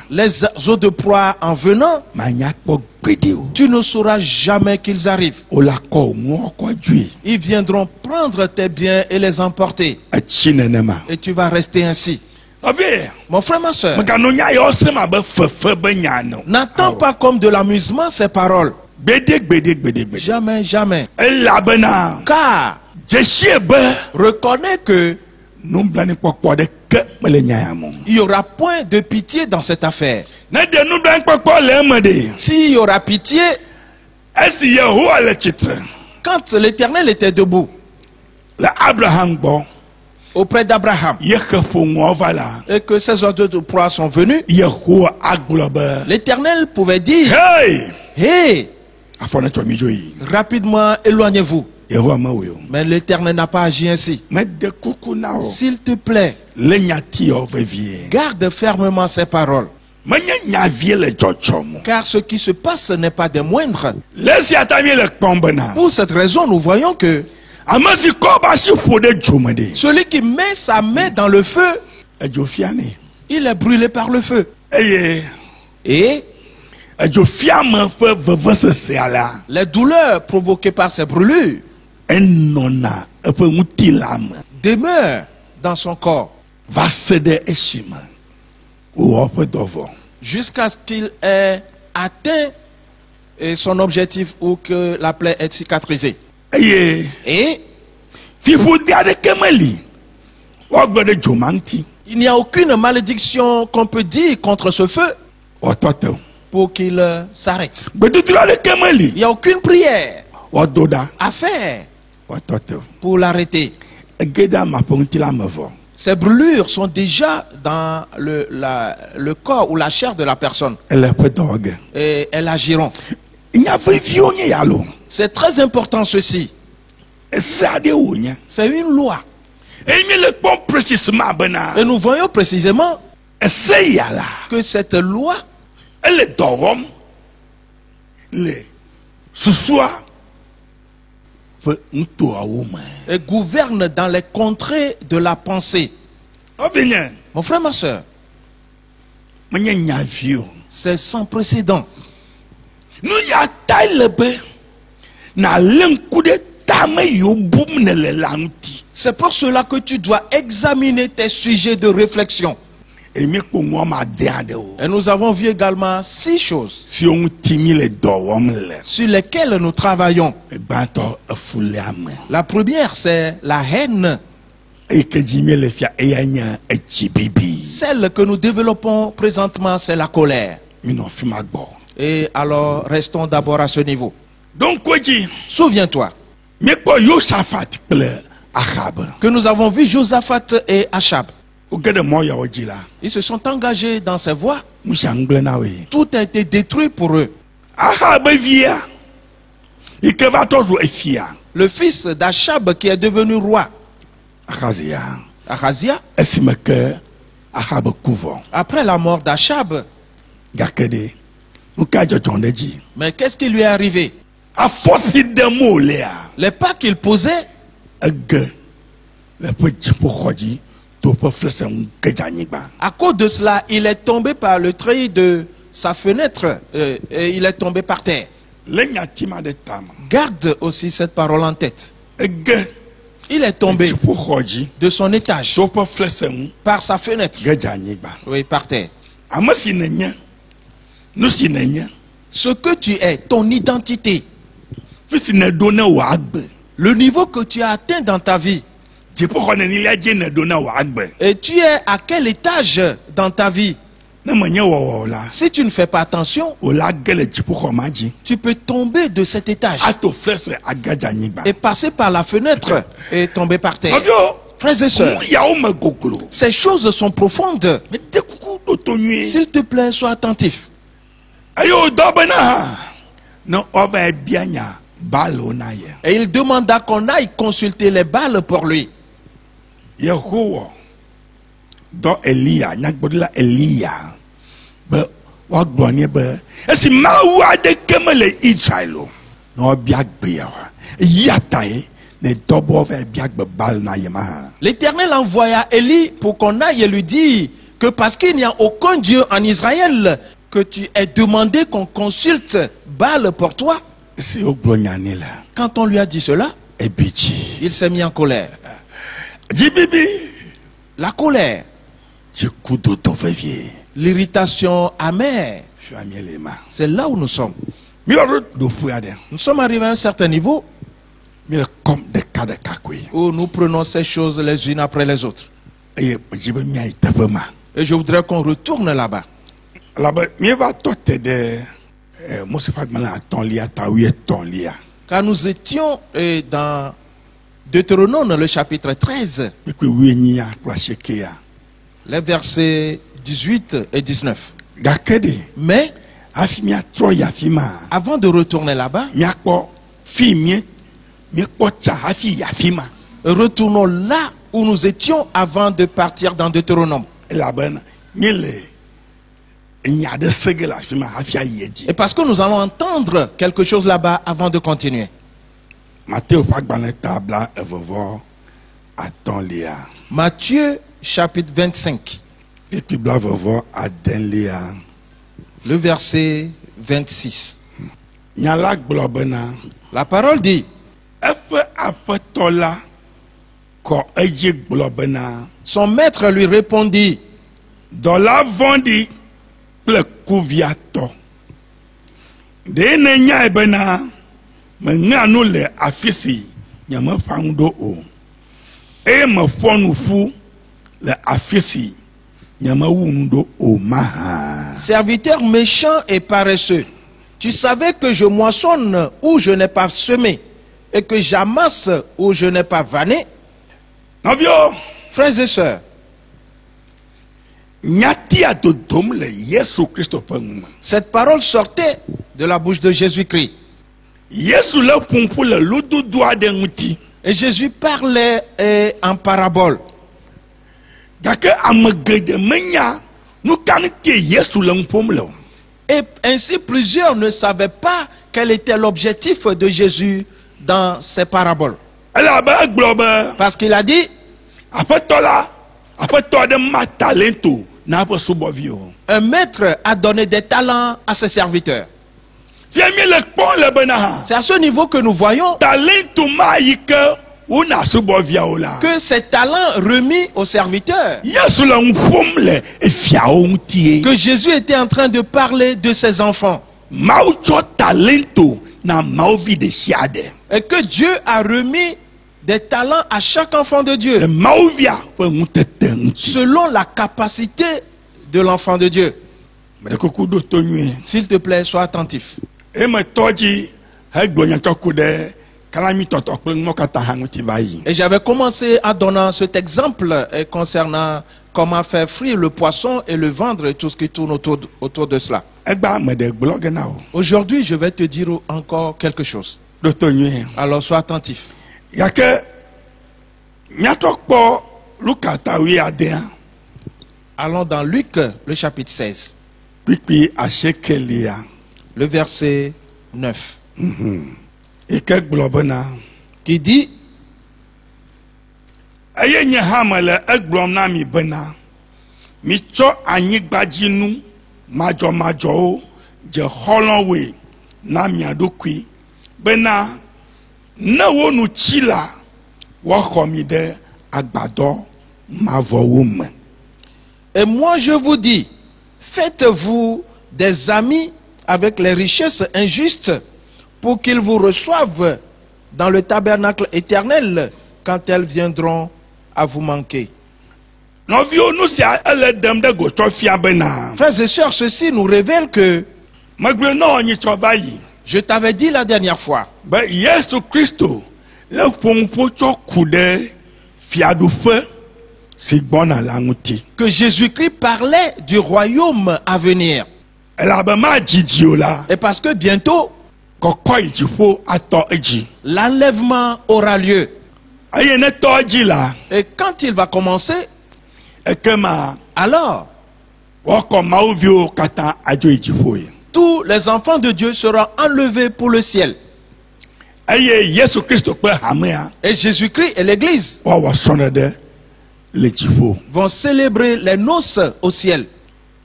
les oiseaux de proie en venant, tu ne sauras jamais qu'ils arrivent. Ils viendront prendre tes biens et les emporter. Et tu vas rester ainsi. Mon frère, ma soeur, n'attends pas comme de l'amusement ces paroles. Jamais, jamais. Car reconnais que il n'y aura point de pitié dans cette affaire. S'il y aura pitié, quand l'Éternel était debout auprès d'Abraham et que ces oiseaux de proie sont venus, l'Éternel pouvait dire: hey, rapidement éloignez-vous. Mais l'Éternel n'a pas agi ainsi. S'il te plaît, garde fermement ces paroles. Car ce qui se passe n'est pas des moindres. Pour cette raison, nous voyons que celui qui met sa main dans le feu, il est brûlé par le feu. Et les douleurs provoquées par ces brûlures demeurent dans son corps jusqu'à ce qu'il ait atteint son objectif ou que la plaie est cicatrisée. Et il n'y a aucune malédiction qu'on peut dire contre ce feu pour qu'il s'arrête. Il n'y a aucune prière à faire pour l'arrêter. Ces brûlures sont déjà dans le corps ou la chair de la personne. Et elles agiront. C'est très important ceci. C'est une loi. Et nous voyons précisément que cette loi et gouverne dans les contrées de la pensée. Mon frère, ma soeur, c'est sans précédent. C'est pour cela que tu dois examiner tes sujets de réflexion. Et nous avons vu également 6 choses sur lesquelles nous travaillons. La première, c'est la haine. Celle que nous développons présentement, c'est la colère. Et alors, restons d'abord à ce niveau. Donc, souviens-toi que nous avons vu Josaphat et Achab. Ils se sont engagés dans ces voies. Tout a été détruit pour eux. Le fils d'Achab qui est devenu roi, Ahazia, après la mort d'Achab, mais qu'est-ce qui lui est arrivé? Les pas qu'il posait, à cause de cela, il est tombé par le treillis de sa fenêtre et il est tombé par terre. Garde aussi cette parole en tête. Il est tombé de son étage par sa fenêtre. Oui, par terre. Ce que tu es, ton identité, le niveau que tu as atteint dans ta vie. Et tu es à quel étage dans ta vie? Si tu ne fais pas attention, tu peux tomber de cet étage et passer par la fenêtre et tomber par terre. Frères et sœurs, ces choses sont profondes. S'il te plaît, sois attentif. Ayo dobena no ova bianya balo na ye. Et il demanda qu'on aille consulter les Baals pour lui. Yehowa do Elia nyagbodla Elia be wa gbonye be esi mawu ade kemele Israelo no biagbe ya yatai ne dobo ova biagbe bal na ye ma. L'Éternel envoya Élie pour qu'on aille et lui dire que parce qu'il n'y a aucun Dieu en Israël, que tu aies demandé qu'on consulte Baal pour toi. Si o glonyane la. Quand on lui a dit cela, Ebichi. il s'est mis en colère. Jibibi. La colère, l'irritation amère, c'est là où nous sommes. Nous sommes arrivés à un certain niveau où nous prenons ces choses les unes après les autres. Et je voudrais qu'on retourne là-bas. Car nous étions dans Deutéronome, le chapitre 13, les versets 18 et 19. Mais, avant de retourner là-bas, retournons là où nous étions avant de partir dans Deutéronome. Et parce que nous allons entendre quelque chose là-bas avant de continuer. Matthieu chapitre 25. Le verset 26. La parole dit: son maître lui répondit: serviteur méchant et paresseux, tu savais que je moissonne où je n'ai pas semé et que j'amasse où je n'ai pas vanné. Frères et sœurs, cette parole sortait de la bouche de Jésus-Christ. Et Jésus parlait en parabole. Et ainsi plusieurs ne savaient pas quel était l'objectif de Jésus dans ces paraboles. Parce qu'il a dit: un maître a donné des talents à ses serviteurs. C'est à ce niveau que nous voyons que ces talents remis aux serviteurs, que Jésus était en train de parler de ses enfants, et que Dieu a remis des talents à chaque enfant de Dieu selon la capacité de l'enfant de Dieu. S'il te plaît, sois attentif. Et j'avais commencé en donnant cet exemple concernant comment faire frire le poisson et le vendre et tout ce qui tourne autour de cela. Aujourd'hui, je vais te dire encore quelque chose. Alors sois attentif. Allons dans Luc, le chapitre 16. Le verset 9. Qui dit: et moi je vous dis, faites-vous des amis avec les richesses injustes pour qu'ils vous reçoivent dans le tabernacle éternel quand elles viendront à vous manquer. Frères et sœurs, ceci nous révèle que je t'avais dit la dernière fois si gbɔna la ŋuti. que Jésus-Christ parlait du royaume à venir. Elabema dzidzi o la. Et parce que bientôt, Kɔkɔ yi dziƒo atɔ edzi. l'enlèvement aura lieu. Eye ne tɔ edzi la. Et quand il va commencer, Ekema alors wɔkɔ mawuviwo katã adzo yi dziƒo ye. tous les enfants de Dieu seront enlevés pour le ciel. Eye Yesu Kristo ƒe hamea Et Jésus-Christ et l'Église wɔwɔ srɔ̃ɖeɖe le dziƒo. vont célébrer les noces au ciel.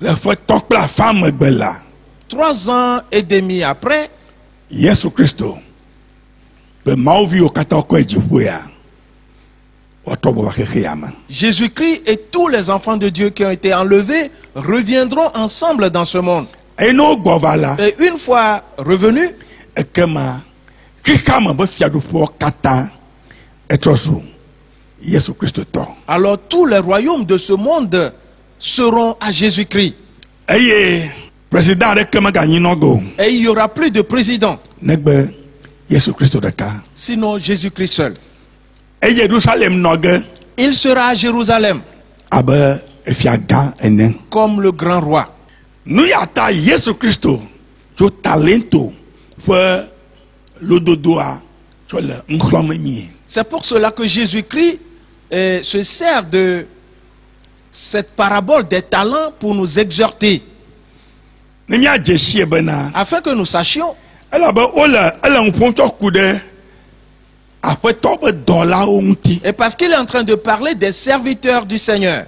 Le fetɔ kple afã megbe la. 3 ans et demi après, Yesu Kristo ƒe mawuviwo katã wokɔ yi dziƒo ya. Wɔtrɔ bɔ va xexea me. Jésus-Christ et tous les enfants de Dieu qui ont été enlevés reviendront ensemble dans ce monde. Eye ne wogbɔ va la. Et une fois revenus, Ekema xexea me be fiaɖuƒewo katã etrɔ zu Yesu Kristo tɔ. alors tous les royaumes de ce monde seront à Jésus-Christ. Eye président aɖeke meganyi nɔgo o. Et il n'y aura plus de président, Negbe Yesu Kristo ɖeka. sinon Jésus-Christ seul. Eye Yerusalem nɔ ge Il sera à Jérusalem abe efia gã ene. comme le grand roi. Nu ya ta Yesu Kristo tso talento ƒe lododoa tsɔ le ŋuxlɔme nyie. C'est pour cela que Jésus-Christ se sert de cette parabole des talents pour nous exhorter, Ne míadze sie bena afin que nous sachions, elabe ele ŋu ƒom tsɔ ku ɖe aƒetɔ ƒe dɔlawo ŋuti. et parce qu'il est en train de parler des serviteurs du Seigneur,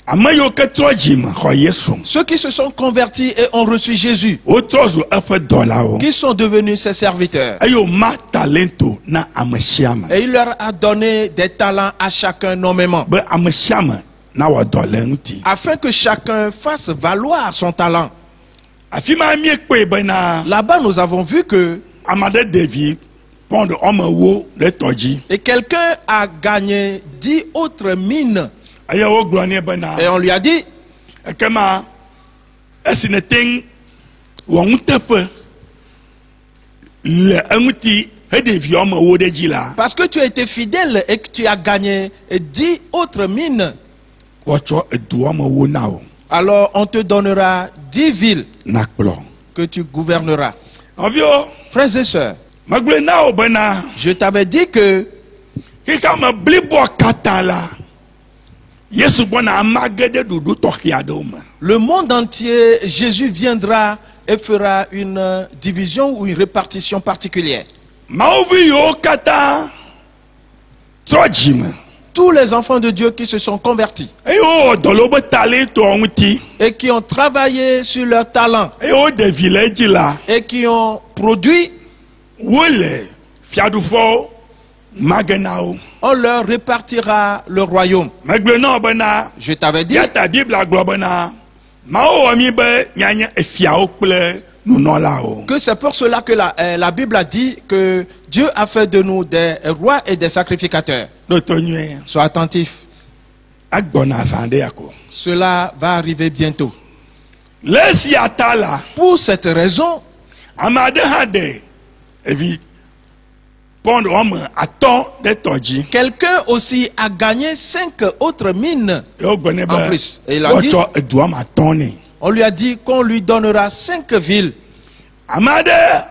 Ame yiwo ke trɔ dzime xɔ Yesu. ceux qui se sont convertis et ont reçu Jésus, Wotrɔ zu eƒe dɔlawo. qui sont devenus ses serviteurs. Eye wòma talento na ame sia ame. Et il leur a donné des talents à chacun nommément, Be ame sia ame nawɔ dɔ le eŋuti. afin que chacun fasse valoir son talent. Afi ma miekpɔe bena Là-bas, nous avons vu que ame aɖe ɖevi pɔnd wɔme wo ɖe tɔ dzi. et quelqu'un a gagné 10 autres mines. Eye wogblɔ nɛ bena Et on lui a dit, ekema esi nete ŋu wɔ ŋuteƒe le eŋuti he ɖevi wɔme wo ɖe dzi la, parce que tu as été fidèle et que tu as gagné 10 autres mines, woatsɔ edu wɔme wo na wo alors on te donnera 10 villes nakplɔ. que tu gouverneras. Nɔviwo, Frères et sœurs, megblɔe na wo bena je t'avais dit que xexea me bliboa katã la, Yesu gbɔna ama ge ɖe ɖoɖo tɔxɛ aɖewo me. le monde entier, Jésus viendra et fera une division ou une répartition particulière. Mawuvi yiwo katã trɔ dzime Tous les enfants de Dieu qui se sont convertis eye wowɔ dɔ le wobe talentɔwo ŋuti et qui ont travaillé sur leur talent eye wo ɖevi le edzi la, et qui ont produit, wole fiaɖuƒewo mage na wo. on leur répartira le royaume. Megblɔe na wo bena Je t'avais dit, ya ta Biblia gblɔ bena Mawu wɔ mi be mianye efiawo kple nunɔlawo. que c'est pour cela que la Bible a dit que Dieu a fait de nous des rois et des sacrificateurs. Ɖo to nyuie. Sois attentif, Agbɔna zã ɖe ya ko. cela va arriver bientôt. Le esia ta la, Pour cette raison, ame aɖe hã ɖe evi pɔnd wɔme atɔ̃ ɖe tɔ dzi. quelqu'un aussi a gagné 5 autres mines. Ye wogblɔ nɛ En plus, et il a dit- wotsɔ edu wɔme atɔ̃ nɛ. On lui a dit qu'on lui donnera 5 villes. Ame aɖe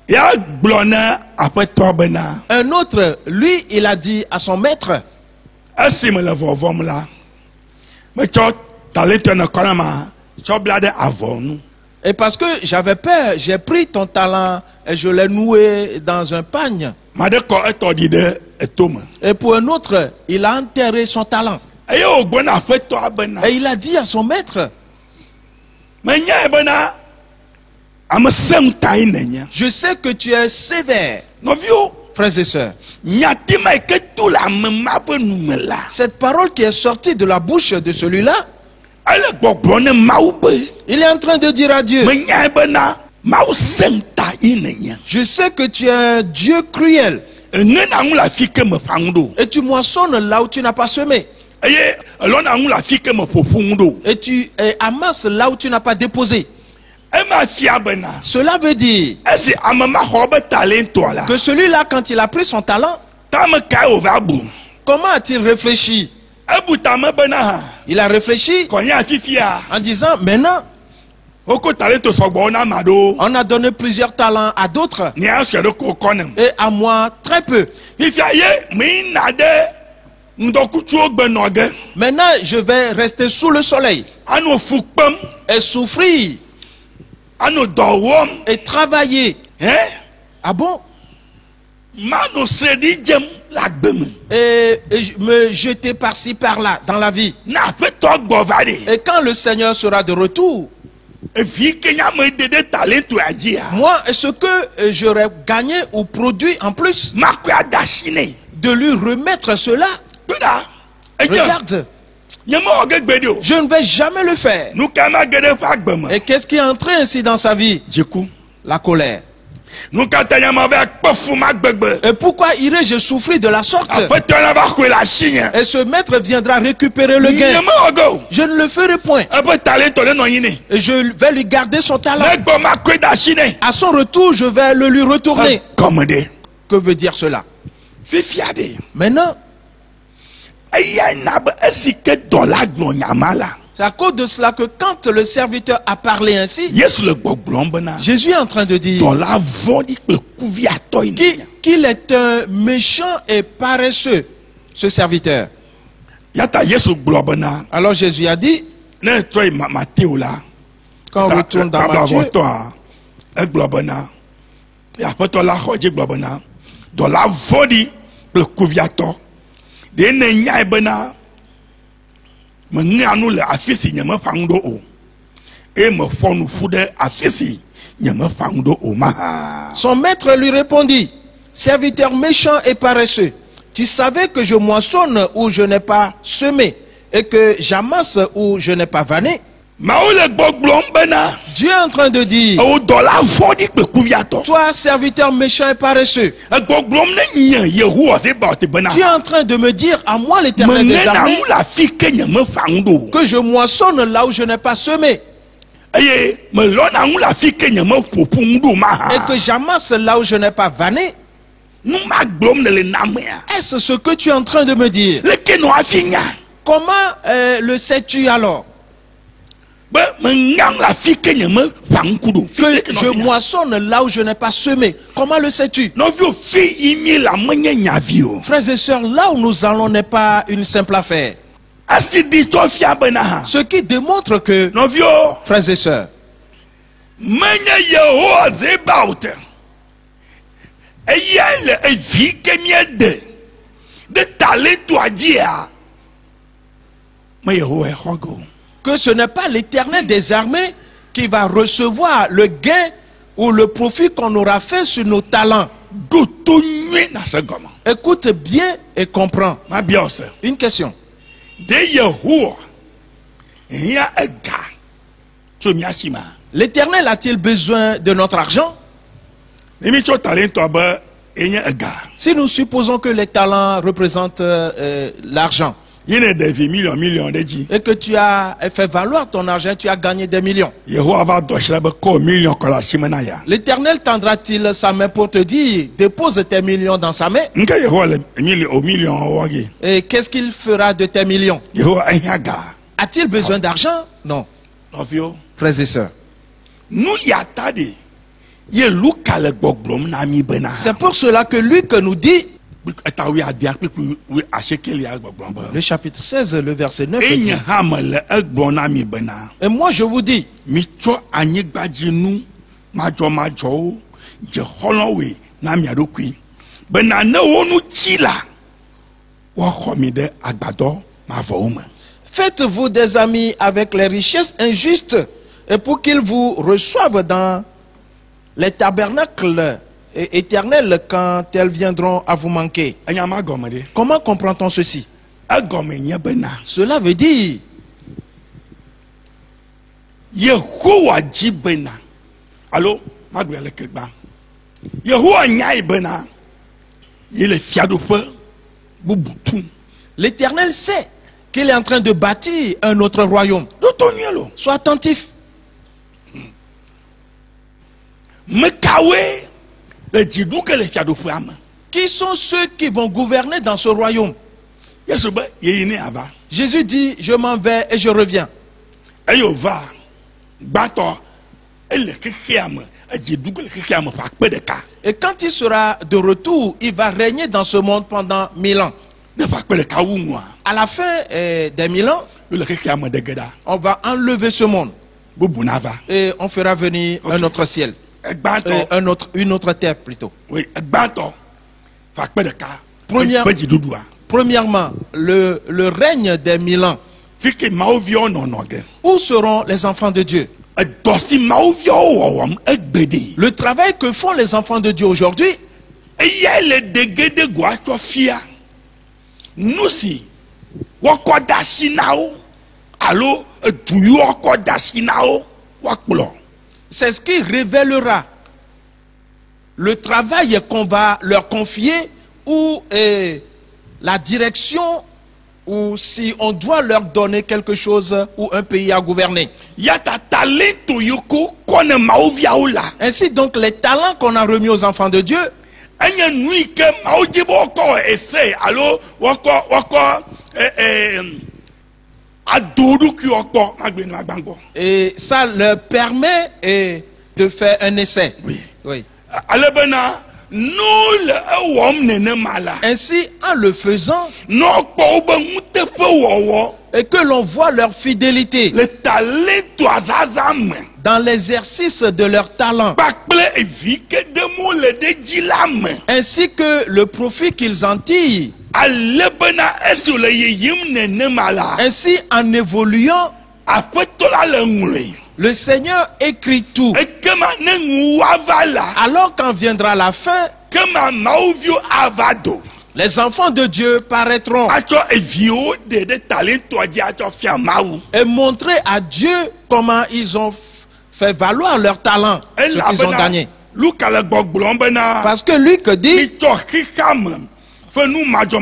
ya gblɔ ne aƒetɔ bena Un autre, lui, il a dit à son maître, esi me le vɔvɔm la, metsɔ talento ne kɔ na ma tsɔ bla ɖe avɔ nu. et parce que j'avais peur, j'ai pris ton talent et je l'ai noué dans un pagne. Ame aɖe kɔ etɔ ɖi ɖe etome. Et pour un autre, il a enterré son talent. Eye wògblɔ na aƒetɔa bena Et il a dit à son maître, menyae bena ame sẽŋtae nenye. je sais que tu es sévère, Nɔviwo, frères et sœurs. nyatima yi ke to le ame ma ƒe nume la, Cette parole qui est sortie de la bouche de celui-là, ele gbɔgblɔ ne Mawu be il est en train de dire à Dieu, menyae bena Mawu sẽŋtae nenye. je sais que tu es un Dieu cruel Eŋena ŋu le afi ke me ƒã ŋu ɖo. et tu moissonnes là où tu n'as pas semé. Eye elɔna ŋu le afi ke me ƒoƒu ŋu ɖo. Et tu amasses là où tu n'as pas déposé. Ema fia bena Cela veut dire esi ame ma xɔ be talentɔa la, que celui-là, quand il a pris son talent, tame kae wòva bu. comment a-t-il réfléchi? ebutame bena Il a réfléchi konya fifia en disant, maintenant, oko talento sogbo na mado on a donné plusieurs talents à d'autres ni asere ko konem et à moi très peu. fifia ye mi na de ndokutu ogbenoge Maintenant, je vais rester sous le soleil anu fukpem et souffrir anu dowom et travailler. Ah bon? manu sedi jem la gbeme Et me jeter par-ci, par-là dans la vie. na feto gbovade Et quand le Seigneur sera de retour, vi kenya me de talento ajia moi, ce que j'aurais gagné ou produit en plus, makwa dashine de lui remettre cela, tuda eje regarde, nyama ogegbede o je ne vais jamais le faire. nu kama gede fa gbeme Et qu'est-ce qui est entré ainsi dans sa vie? jiku La colère. nu kata nyama va kpofu magbegbe Et pourquoi irais-je souffrir de la sorte? afeto na ba ko la signe Et ce maître viendra récupérer le gain. nyama ogo Je ne le ferai point. ebe talento le no yine Et je vais lui garder son talent. megbo makwe dashine À son retour, je vais le lui retourner. comme de Que veut dire cela? fifiade Maintenant, aya na ba esike dola gbo nyama la c'est à cause de cela que quand le serviteur a parlé ainsi, yesu le gbogblo bena Jésus est en train de dire dola vodi kple kuvi ato qu'il est un méchant et paresseux, ce serviteur. yata yesu gblɔ bena Alors Jésus a dit, ne trɔ yi Matthieu la quand on retourne dans Matthieu, avɔtɔa egblɔ bena aƒetɔ la xɔ dzi gblɔ bena dɔla vɔɖi kple kuviatɔ ɖe ne nyae bena meŋea nu le afi si nyemeƒã ŋu ɖo o eye meƒɔ nu ƒu ɖe afi si nyemeƒã ŋu ɖo o mahã. son maître lui répondit, serviteur méchant et paresseux, tu savais que je moissonne où je n'ai pas semé et que j'amasse où je n'ai pas vanné. Mawu le gbɔgblɔm bena Dieu est en train de dire, o dɔla vɔɖi kple kuviatɔ toi serviteur méchant et paresseux, egbɔgblɔm ne nye Yehowa se ba ɔte bena tu es en train de me dire à moi l'Éternel des meŋena armées ŋu le afi ke nyemeƒã ŋu ɖo o. que je moissonne là où je n'ai pas semé eye melɔna ŋu le afi ke nyemeƒoƒu ŋu ɖo et mahã que j'amasse là où je n'ai pas vanné. nu ma gblɔm ne le namea Est-ce ce que tu es en train de me dire? leke nɔ afi nya Comment le sais-tu alors? be meŋa ŋu le afi ke nyemeƒã ŋku ɖo fi Que leke nɔ je afi nya moissonne là où je n'ai pas semé. Comment le sais-tu? nɔviwo fi yi mi le menye nyavi o Frères et sœurs, là où nous allons n'est pas une simple affaire. esi di tɔ fia bena hã Ce qui démontre que, nɔviwo frères et sœurs, menye Yehowa ze ba o te eyae le evi ke míeɖe ɖe taletoa dzia me Yehowa xɔ ge o. que ce n'est pas l'Éternel des armées qui va recevoir le gain ou le profit qu'on aura fait sur nos talents. ɖo to nyuie na se gɔme Écoute bien et comprends. mabia o se Une question. de Yehowa hia ega tso mía si ma L'Éternel a-t-il besoin de notre argent? ne mi tso talentɔ be enye ega Si nous supposons que les talents représentent l'argent yi ne ɖevi million ɖe dzi et que tu as fait valoir ton argent, tu as gagné des millions. Yehowa va dɔ si la be kɔ million kɔ le asi me na ya L'Éternel tendra-t-il sa main pour te dire, dépose tes millions dans sa main? nke Yehowa le million wɔ ge Et qu'est-ce qu'il fera de tes millions? Yehowa ehia ga A-t-il besoin d'argent? Non. nɔviwo Frères et sœurs, nu ya ta de ye Luka le gbɔgblɔm na mi bena c'est pour cela que Luc nous dit, eta wi adia kpekpe wi asiekelia gbɔgblɔm be le chapitre 16, le verset 9, dit, enye hã me le egblɔm na mi bena et moi je vous dis, mitsɔ anyigbadzinu madzɔmadzɔwo dze xɔlɔwoe na mia ɖokui bena ne wo nu tsi la woaxɔ mi ɖe agbadɔ mavɔwo me. faites-vous des amis avec les richesses injustes et pour qu'ils vous reçoivent dans les tabernacles éternels quand elles viendront à vous manquer. Enya ma gɔme ɖe Comment comprend-on ceci? egɔme nye bena Cela veut dire Yehowa dzi bena alo magblɔ leke gbã Yehowa nyae bena ye le fiaɖoƒe bubu tum l'Éternel sait qu'il est en train de bâtir un autre royaume. ɖo to nyuie lo Sois attentif. me kawoe le dzi ɖu ke le fiaɖoƒea me Qui sont ceux qui vont gouverner dans ce royaume? Yesu be yeyini ava. Jésus dit, je m'en vais et je reviens. Eyo va. Gbato ele kekeame, ejidugo le kekeame fa pe de ka. Et quand il sera de retour, il va régner dans ce monde pendant 1000 ans. Ne fa pe de ka wu nwa. À la fin des 1000 ans, Le kekeame de geda. on va enlever ce monde Bubu na va. et on fera venir un autre ciel. Gbato. Une autre terre plutôt. Oui, gbato. Fa pe de ka. Première- Pe jidudua. Premièrement, le règne des 1000 ans. Fiki mauvio no noge. Où seront les enfants de Dieu? Dosi mauvio wawam egbede. Le travail que font les enfants de Dieu aujourd'hui, Eye le degede gwa cho fia. Nusi. Wako dashi nao. Alo duyu wako dashi nao. Wakplo. c'est ce qui révélera le travail qu'on va leur confier ou la direction ou si on doit leur donner quelque chose ou un pays à gouverner. Yata talento yoko kone mauvia ola. Ainsi donc les talents qu'on a remis aux enfants de Dieu, Enye nui ke maujibo wako ese. Alo wako adodu ki wako magbe na bango. et ça leur permet de faire un essai. Oui. Oui. Alebena nous le ewom nene mala. Ainsi, en le faisant, No ko be mutefe wowo. et que l'on voit leur fidélité Le talento azazame. dans l'exercice de leur talent, Bakple evike de mo le de jilame. ainsi que le profit qu'ils en tirent. Alebena esu le yeyim nene mala. Ainsi, en évoluant, Apetola le ngwe. le Seigneur écrit tout. Ekema ne nguwa vala. Alors quand viendra la fin, Kema mauvio avado. les enfants de Dieu paraîtront Acho evio de talento adi acho fia mawu. et montrer à Dieu comment ils ont fait valoir leur talent, ce qu'ils ont gagné. Luka le gbogblon bena. Parce que lui que dit, Mito kikam. Fe nu majo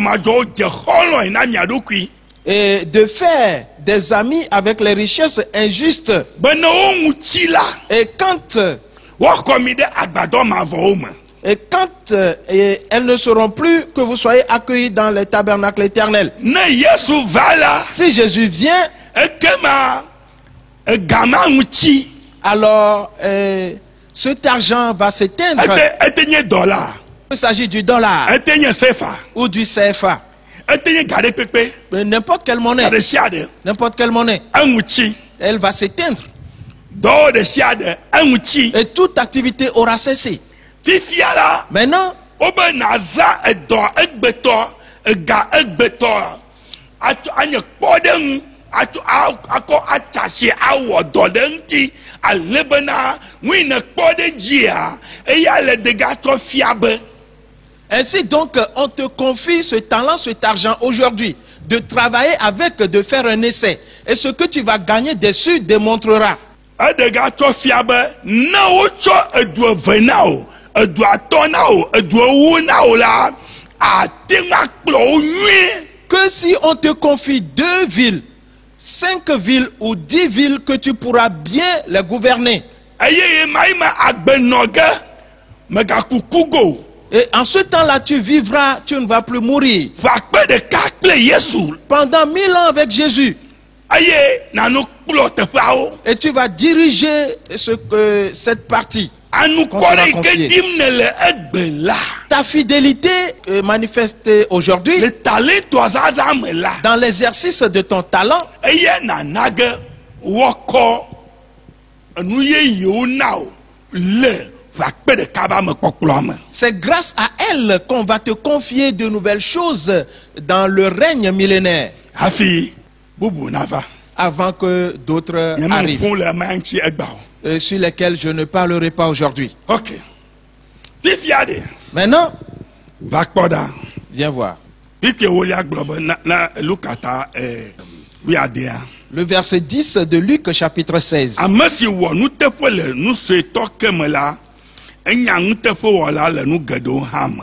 je holo ina miadokui. et de faire des amis avec les richesses injustes. Bena o ngutila. Et quand Wakomide agbado mavoma. Elles ne seront plus que vous soyez accueillis dans les tabernacles éternels. Ne Yesu vala. Si Jésus vient, Ekema gama nguti. alors cet argent va s'éteindre. Etenye dollar. Il s'agit du dollar Etenye sefa. ou du CFA. Etenye gade pepe. N'importe quelle monnaie. Gade siade. N'importe quelle monnaie. Nguti. Elle va s'éteindre. Do de siade. Nguti. Et toute activité aura cessé. Tisiala. Maintenant, Obe naza edo egbeto. Ega egbeto. Atu anye kpodeng. Atu ako achashi awo dodenti. Alebena. Wine kpode jia. Eya le degato fiabe. ainsi donc, on te confie ce talent, cet argent aujourd'hui, de travailler avec, de faire un essai. Et ce que tu vas gagner dessus démontrera. Degato fiabe. Na ocho edo venao. Edo atonao. Edo wunao la. Atenga kplo nye. Que si on te confie 2 villes, 5 villes ou 10 villes, que tu pourras bien les gouverner. Ayeye maïma agbenoge. Megakukugo. Et en ce temps-là, tu vivras, tu ne vas plus mourir. Vakpe de kakple Yesu. Pendant 1000 ans avec Jésus. Aye nanu kplo tefao. Et tu vas diriger cette partie. Anu Qu'on t'a kore ike confié. dimne le egbe la. Ta fidélité est manifestée aujourd'hui Le talento azazame la. dans l'exercice de ton talent. Eye nanage woko. Nuye yonao. Le. Vakpe de kaba me kokplome. C'est grâce à elle qu'on va te confier de nouvelles choses dans le règne millénaire Hafi. Bubu nava. avant que d'autres Yeme arrivent, mpon le manchi egbao. sur lesquels je ne parlerai pas aujourd'hui. Ok. Tifiade. Maintenant, Vakpoda. viens voir. Pike wolia globe na lukata wiadea. Le verset 10 de Luc chapitre 16. Amesi wo nu teƒe le nu suetɔ ke me la, enya nuteƒe wɔla le nu geɖewo hã me.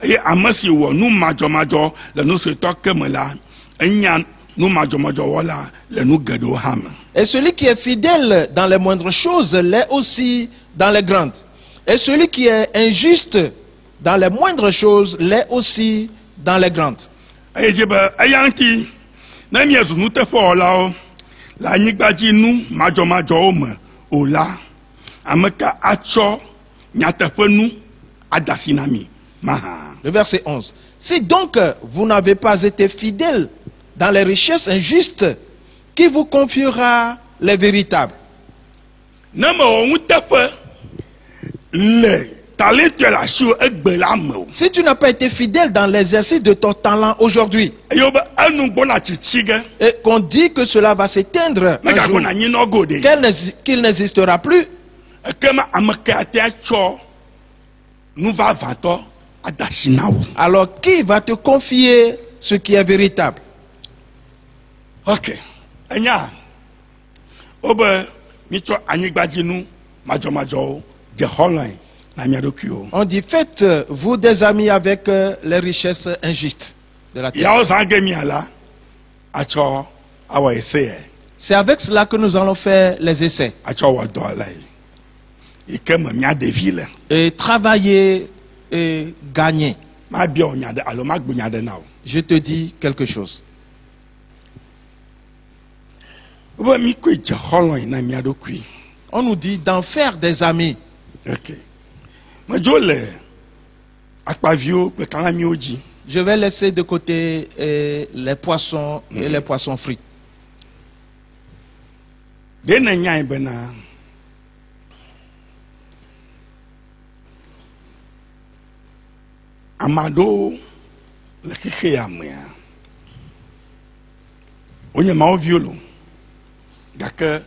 Eye ame si wɔ nu madzɔmadzɔ le nu suetɔ ke me la, enya nu madzɔmadzɔ wɔla le nu geɖewo hã me. Et celui qui est fidèle dans les moindres choses l'est aussi dans les grandes. Et celui qui est injuste dans les moindres choses l'est aussi dans les grandes. eye dze be eya ŋuti ne miezu nuteƒewɔlawo le anyigbadzi nu madzɔmadzɔwo me o la, ame ka atsɔ nyateƒe nu ada asi na mi mahã. Le verset 11. Si donc vous n'avez pas été fidèles dans les richesses injustes, qui vous confiera les véritables? Ne mewɔ nuteƒe le talentue le asiwò egbe la me o. Si tu n'as pas été fidèle dans l'exercice de ton talent aujourd'hui, eye wo be enu gbɔna tsitsi ge et qu'on dit que cela va s'éteindre un jour, megagbɔna anyinɔgo de. qu'il n'existera plus, Ekema ame ka ate atsɔ nu vavãtɔ ada asi na wo. alors qui va te confier ce qui est véritable? Ok, enya wo be mitsɔ anyigbadzinu madzɔmadzɔwo dze xɔlɔe na mia ɖokuiwo. On dit, faites-vous des amis avec les richesses injustes de la terre. Yawo zã ge mia la atsɔ awɔ eseye C'est avec cela que nous allons faire les essais atsɔ wɔ dɔ le yi ke me mia ɖevi le. et travailler et gagner. Mabia wo nya ɖe alo magblɔ nya ɖe na wo. Je te dis quelque chose. Wo be mikoe dze xɔlɔe na mia ɖokui. On nous dit d'en faire des amis. Ok, medzo le akpaviwo kple kalamiwo dzi. Je vais laisser de côté les poissons et les poissons frits. Ɖe ne nyae bena ame aɖewo le xexe ya mea wonye mawuviwo lo, gake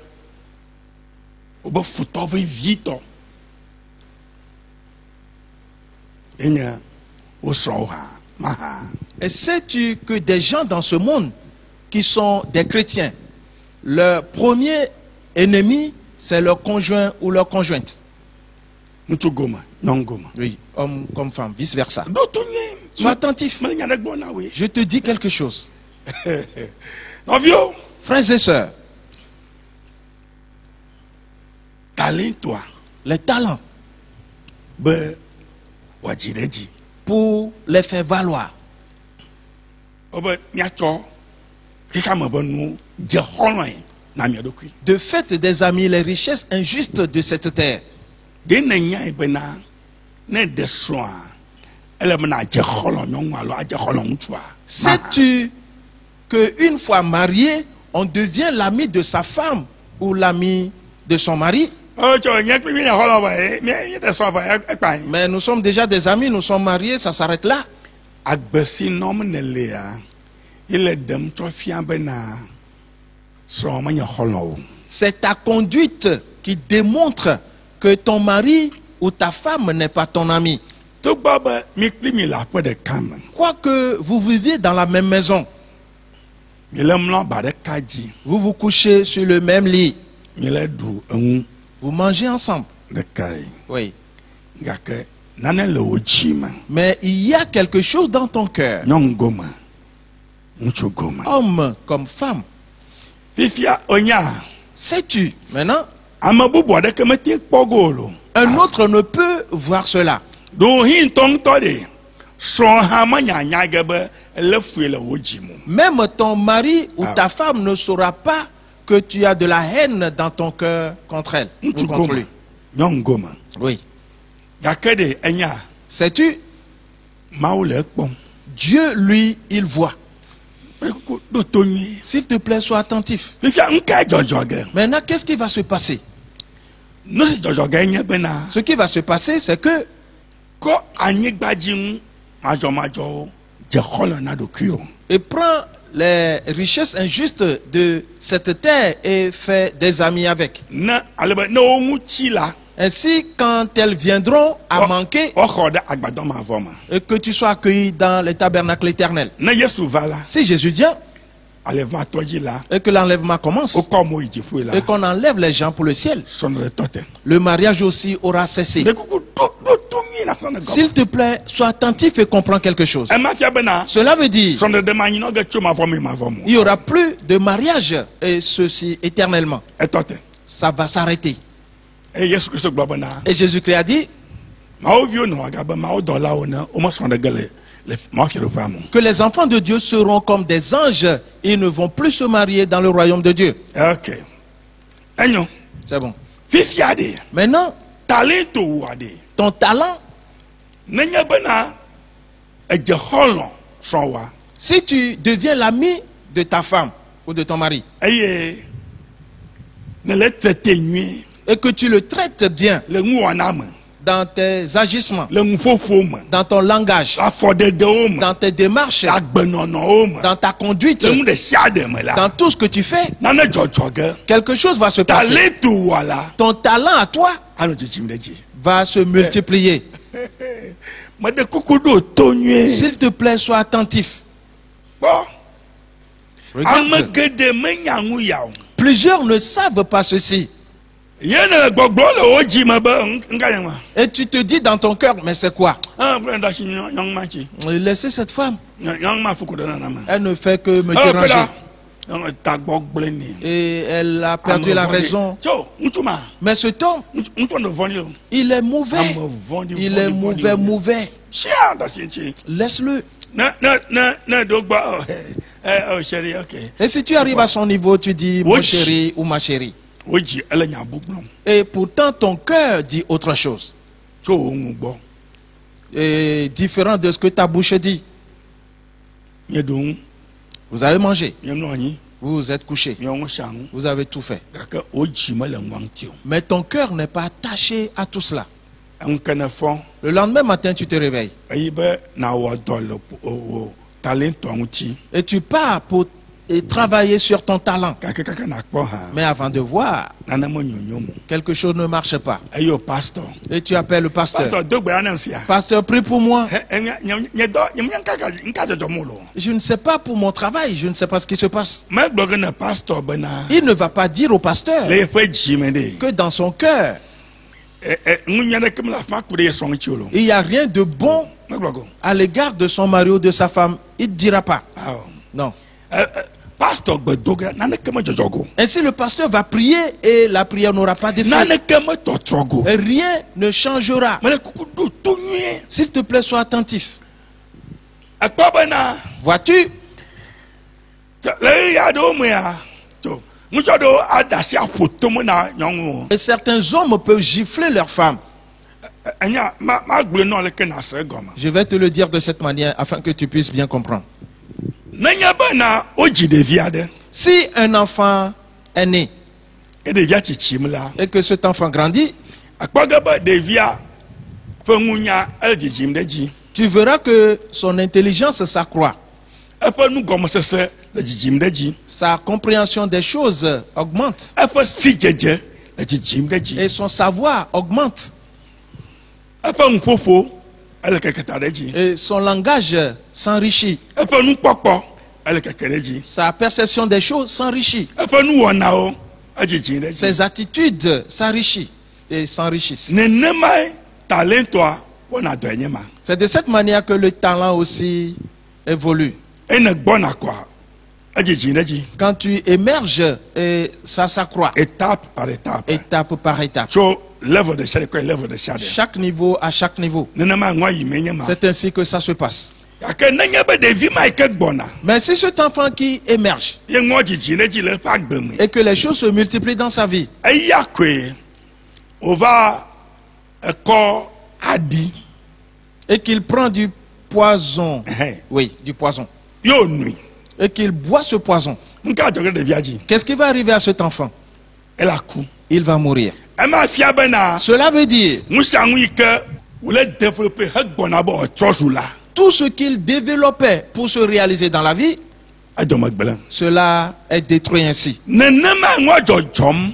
wobe futɔ vevitɔ enye wo srɔ̃wo hã mahã. Et sais-tu que des gens dans ce monde qui sont des chrétiens, leur premier ennemi, c'est leur conjoint ou leur conjointe. Ŋutsu gome, nyɔnu gome. Oui, homme comme femme, vice-versa. Ɖo to nye. Sois attentif. Mele nya ɖe gblɔ na woe. Je te dis quelque chose. Nɔviwo, Frères et sœurs, talentoa les talents, be wòadzi ɖe dzi. pour les faire valoir. Wobe miatsɔ xexea me be nuwo dze xɔlɔe na mia ɖokui. De fait des amis les richesses injustes de cette terre. Ɖe ne nyae bena ne ɖe srɔ̃a ele bena adze xɔlɔ nyɔnu alo adze xɔlɔ ŋutsua. Sais-tu qu'une fois marié, on devient l'ami de sa femme ou l'ami de son mari? Tsɔ nye kple mi nye xɔlɔ va mi te srɔ̃ va ekpa yi. Mais nous sommes déjà des amis, nous sommes mariés, ça s'arrête là. Agbe si nɔm ne lea ile ɖem tsɔ fia bena srɔ̃ menye xɔlɔ o. C'est ta conduite qui démontre que ton mari ou ta femme n'est pas ton ami. Togbɔ be mi kpli mi le aƒe ɖeka me, Quoique vous viviez dans la même maison, mi le mlɔ ba ɖeka dzi, vous vous couchez sur le même lit, mi le ɖu eŋu vous mangez ensemble. ɖeka yi. Oui. Gake nane le wo dzi me. Mais il y a quelque chose dans ton cœur, Nyɔnu gome, ŋutsu gome. homme comme femme. Fifia onya Sais-tu maintenant? ame bubu aɖeke mete kpɔ go o lo. Un autre ne peut voir cela. Do hi ŋutɔ de srɔ̃ hã menyanya ge be ele fue le wo dzi mo. Même ton mari ou ta femme ne saura pas que tu as de la haine dans ton cœur contre elle ou Ŋutsu contre gome, lui. nyɔnu gome. Oui. Gake de enya Sais-tu? Mawu le ekpɔm. Dieu, lui, il voit. Ekoko ɖo to nyuie. S'il te plaît, sois attentif. Fifia ŋka dzɔdzɔ ge. Maintenant, qu'est-ce qui va se passer? Nu si dzɔdzɔ ge nye bena Ce qui va se passer, c'est que kɔ anyigbadzi ŋu madzɔmadzɔwo dze xɔlɔ na ɖokuiwo. et prends les richesses injustes de cette terre et fais des amis avec. Ne ale be ne wo ŋutsi la Ainsi, quand elles viendront à manquer, woxɔ ɖe agbadɔ mavɔ me. et que tu sois accueilli dans le tabernacle éternel. Ne Yesu va la Si Jésus vient alevema tɔ dzi la et que l'enlèvement commence wokɔ mo yi dziƒoe la et qu'on enlève les gens pour le ciel, sɔnɖetɔ te. le mariage aussi aura cessé. De kuku ɖo to mi na sɔnɖe gɔme. S'il te plaît, sois attentif et comprends quelque chose. Ema fia bena Cela veut dire sɔnɖeɖe ma nyinɔ ge tso mavɔ mi mavɔ mo. il n'y aura plus de mariage et ceci éternellement. Etɔ te. Ça va s'arrêter. Eye Yesu Kristo gblɔ bena Et Jésus-Christ a dit, mawuviwo nɔ agabe mawudɔlawo ne wome srɔ̃ɖe ge le Ok. Que les enfants de Dieu seront comme des anges. Ils ne vont plus se marier dans le royaume de Dieu. Agnon. C'est bon. Fifiade. Maintenant, Talento wade. ton talent, Nenya bena. Ejeholon. Sonwa. si tu deviens l'ami de ta femme ou de ton mari, Aye. Ne le traite nuit. et que tu le traites bien Le ngouaname. dans tes agissements, Le ngufofome. dans ton langage, La fodedome. dans tes démarches, La gbenonome. dans ta conduite, Le ngde siademe la. dans tout ce que tu fais, Nana jojoge. quelque chose va se passer. Talento wala. Ton talent à toi Ano jimdeji. va se multiplier. Made kukudo tonye. S'il te plaît, sois attentif. Bon. Regarde. Amegede menyangu yawo. Plusieurs ne savent pas ceci. Yene le gbogbo le oji ma ba ngayama. Et tu te dis dans ton cœur, mais c'est quoi? Ah brenda chi nyang machi. Laissez cette femme. Nyang ma fuko dana na ma. Elle ne fait que me Ah déranger. pela. Yang ta gbogble ni. Et elle a perdu la raison. Cho, mutuma. Mais cet homme, Mutu no vonilo. il est mauvais. Il est mauvais. Chia da chinchi. Laisse-le. Na dogba. Oh chérie, OK. Et si tu arrives à son niveau, tu dis mon Oui. chéri ou ma chérie. Oji ele nya bublon. Et pourtant, ton cœur dit autre chose. Cho ngbo. Et différent de ce que ta bouche dit. Yedon, Vous avez mangé. yemnoni, Vous vous êtes couché. yongo shang. Vous avez tout fait. Kaka oji ma le ngwangtio. Mais ton cœur n'est pas attaché à tout cela. On kana fon. Le lendemain matin, tu te réveilles. Ayibe na wadol o talent onti. Et tu pars pour travailler sur ton talent. Kaka na kpo ha. Mais avant de voir, Nana mo nyonyomo. quelque chose ne marche pas. Ayo pastor. Et tu appelles le pasteur. Pastor dogba anam sia. Pasteur, prie pour moi. Nyedo nyam kaka nka do molo. Je ne sais pas pour mon travail. Je ne sais pas ce qui se passe. Ma bloga na pastor bana. Il ne va pas dire au pasteur Le fe jimende. que dans son cœur, Ngunya na kem la fa kure song chiolo. il n'y a rien de bon Ma bloga. à l'égard de son mari ou de sa femme. Il ne dira pas. Ah. Non. Pastor gbedoga nana kem jojogo. Ainsi, le pasteur va prier et la prière n'aura pas d'effet. Nana kem totrogo. Et rien ne changera. Mele kuku do tonye. S'il te plaît, sois attentif. Akpa bana. Vois-tu? Le ya do mo ya. To. Mucho do adasi apoto na nyongo. Et certains hommes peuvent gifler leur femme. Anya ma gble no le ken ase goma. Je vais te le dire de cette manière afin que tu puisses bien comprendre. Nanya bana oji de viade. Si un enfant est né E de via chichim la. et que cet enfant grandit, Akpaga ba de via fe ngunya el jijim de ji. tu verras que son intelligence s'accroît. E fe nu gomo sese le jijim de ji. Sa compréhension des choses augmente. E fe si jeje le jijim de ji. Et son savoir augmente. E fe nfofo el keketa de ji. Et son langage s'enrichit. E fe nu kpokpo el keke de ji. Sa perception des choses s'enrichit. E fe nu wona o el jijim de ji. Ses attitudes s'enrichissent et s'enrichissent. Nenema talento a wona do enyema. C'est de cette manière que le talent aussi évolue. E ne gbona kwa el jijim de ji. Quand tu émerges, et ça s'accroît, Étape par étape. étape par étape. So level de shade kwa level de shade. Chaque niveau à chaque niveau. Nenema ngwa yimenyema. C'est ainsi que ça se passe. Yake nenya be de vi mai ke gbona. Mais si cet enfant qui émerge Ye ngwa jijim de ji le pa gbeme. et que les choses se multiplient dans sa vie, Eyakwe ova eko adi et qu'il prend du poison, Ehe. oui, du poison, yo nui et qu'il boit ce poison, nka joge de viaji qu'est-ce qui va arriver à cet enfant? ela ku Il va mourir. e ma fia bena Cela veut dire musangu ike wole développer hegbona bo trosula tout ce qu'il développait pour se réaliser dans la vie, adomagbela cela est détruit ainsi. nenema ngwa jojom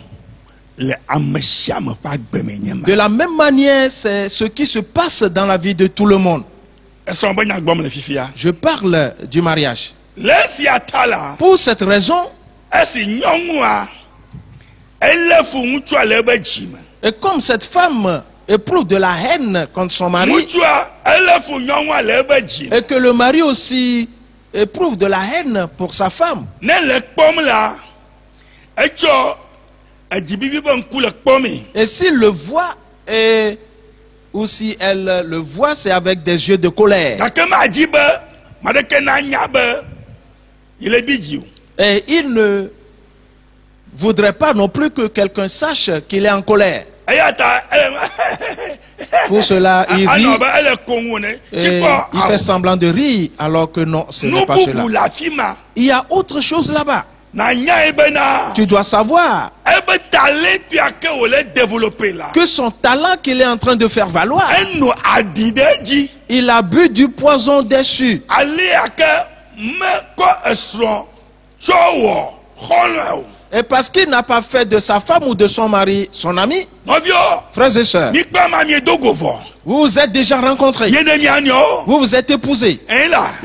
le amesiam pa gbemenyema De la même manière, c'est ce qui se passe dans la vie de tout le monde. eso banya gbom le fifia Je parle du mariage. lesi atala Pour cette raison, esi nyongua elefu mutu ale be jima et comme cette femme éprouve de la haine contre son mari, mutu elefu nyongua le be jima et que le mari aussi éprouve de la haine pour sa femme, ne le kpɔm la etsɔ edzibibi be ŋku le kpɔmee et s'il le voit, et ou si elle le voit, c'est avec des yeux de colère. Et il ne voudrait pas non plus que quelqu'un sache qu'il est en colère. Pour cela, il rit et il fait semblant de rire alors que non, ce n'est pas cela. Il y a autre chose là-bas. Tu dois savoir que son talent qu'il est en train de faire valoir, il a bu du poison déçu. Et parce qu'il n'a pas fait de sa femme ou de son mari son ami, frères et sœurs, vous vous êtes déjà rencontrés, vous vous êtes épousés.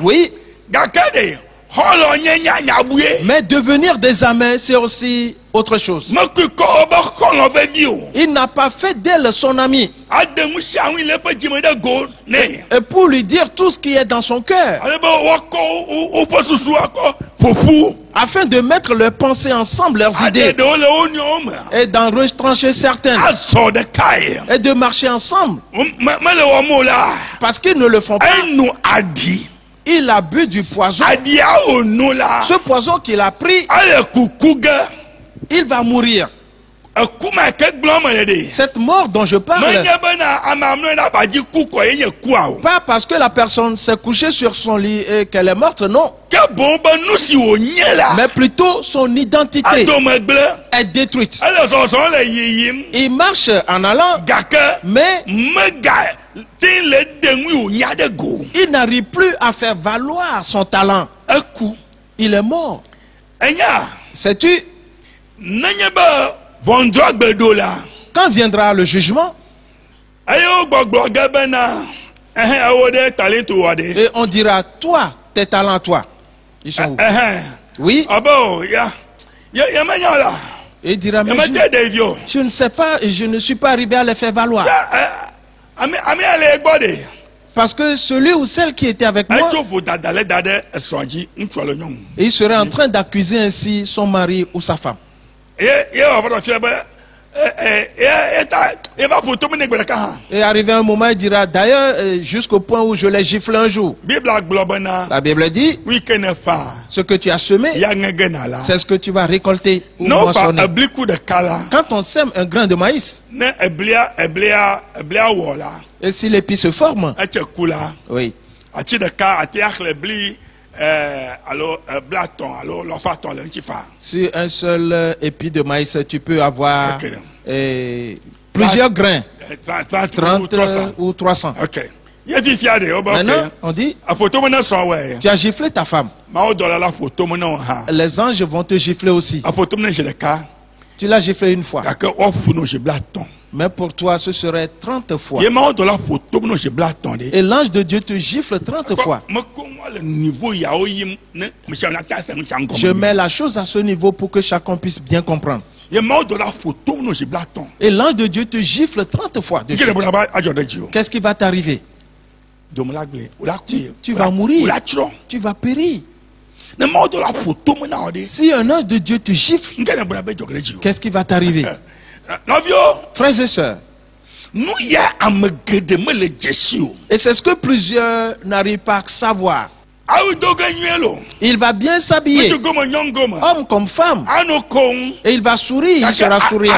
Oui. Mais devenir des amants, c'est aussi autre chose. Il n'a pas fait d'elle son ami. Et pour lui dire tout ce qui est dans son cœur, afin de mettre leurs pensées ensemble, leurs idées, et d'en retrancher certaines, et de marcher ensemble, parce qu'ils ne le font pas. Il a bu du poison. Ce poison qu'il a pris, il va mourir. Cette mort dont je parle, pas parce que la personne s'est couchée sur son lit et qu'elle est morte, non. Mais plutôt son identité est détruite. Il marche en allant, mais il n'arrive plus à faire valoir son talent. Il est mort. Sais-tu? Quand viendra le jugement, et on dira, toi, tes talents, toi, ils sont où? Oui. Et il dira, mais je ne sais pas, je ne suis pas arrivé à les faire valoir. Parce que celui ou celle qui était avec moi, il serait en train d'accuser ainsi son mari ou sa femme. Et arrivé un moment, il dira, d'ailleurs, jusqu'au point où je l'ai giflé un jour. La Bible dit, ce que tu as semé, c'est ce que tu vas récolter ou moissonner. Quand on sème un grain de maïs, et si l'épi se forme, oui. Sur un seul épi de maïs, tu peux avoir plusieurs grains, 30 ou 300. Maintenant, on dit, tu as giflé ta femme. Les anges vont te gifler aussi. Tu l'as giflé une fois. Mais pour toi, ce serait 30 fois. Et l'ange de Dieu te gifle 30 fois. Je mets la chose à ce niveau pour que chacun puisse bien comprendre. Et l'ange de Dieu te gifle 30 fois. Qu'est-ce qui va t'arriver? Tu vas mourir. Tu vas périr. Si un ange de Dieu te gifle, qu'est-ce qui va t'arriver? Frères et sœurs, et c'est ce que plusieurs n'arrivent pas à savoir. Il va bien s'habiller, homme comme femme, et il va sourire, il sera souriant.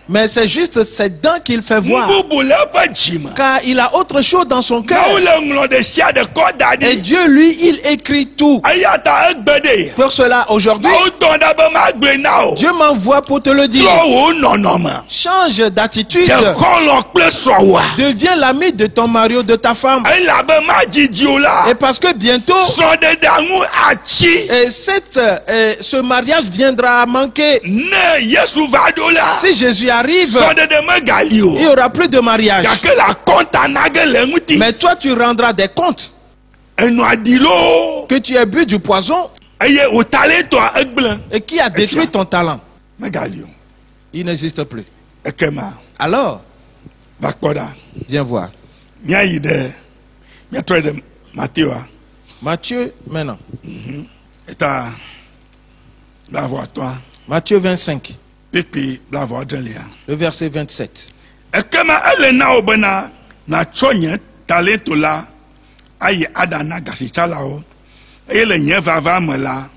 Mais c'est juste ses dents qu'il fait voir, car il a autre chose dans son cœur. Et Dieu, lui, il écrit tout. Pour cela, aujourd'hui, Dieu m'envoie pour te le dire. Change d'attitude. Deviens l'ami de ton mari ou de ta femme. Et parce que bientôt, et ce mariage viendra à manquer. Si Jésus arrive, il n'y aura plus de mariage. Mais toi, tu rendras des comptes que tu as bu du poison et qui a détruit ton talent. Il n'existe plus. Alors, viens voir. Matthieu maintenant. Matthieu 25. Le verset 27. ekema ele na obena na chonye talento la aye adana gasichala o ele nye vava me la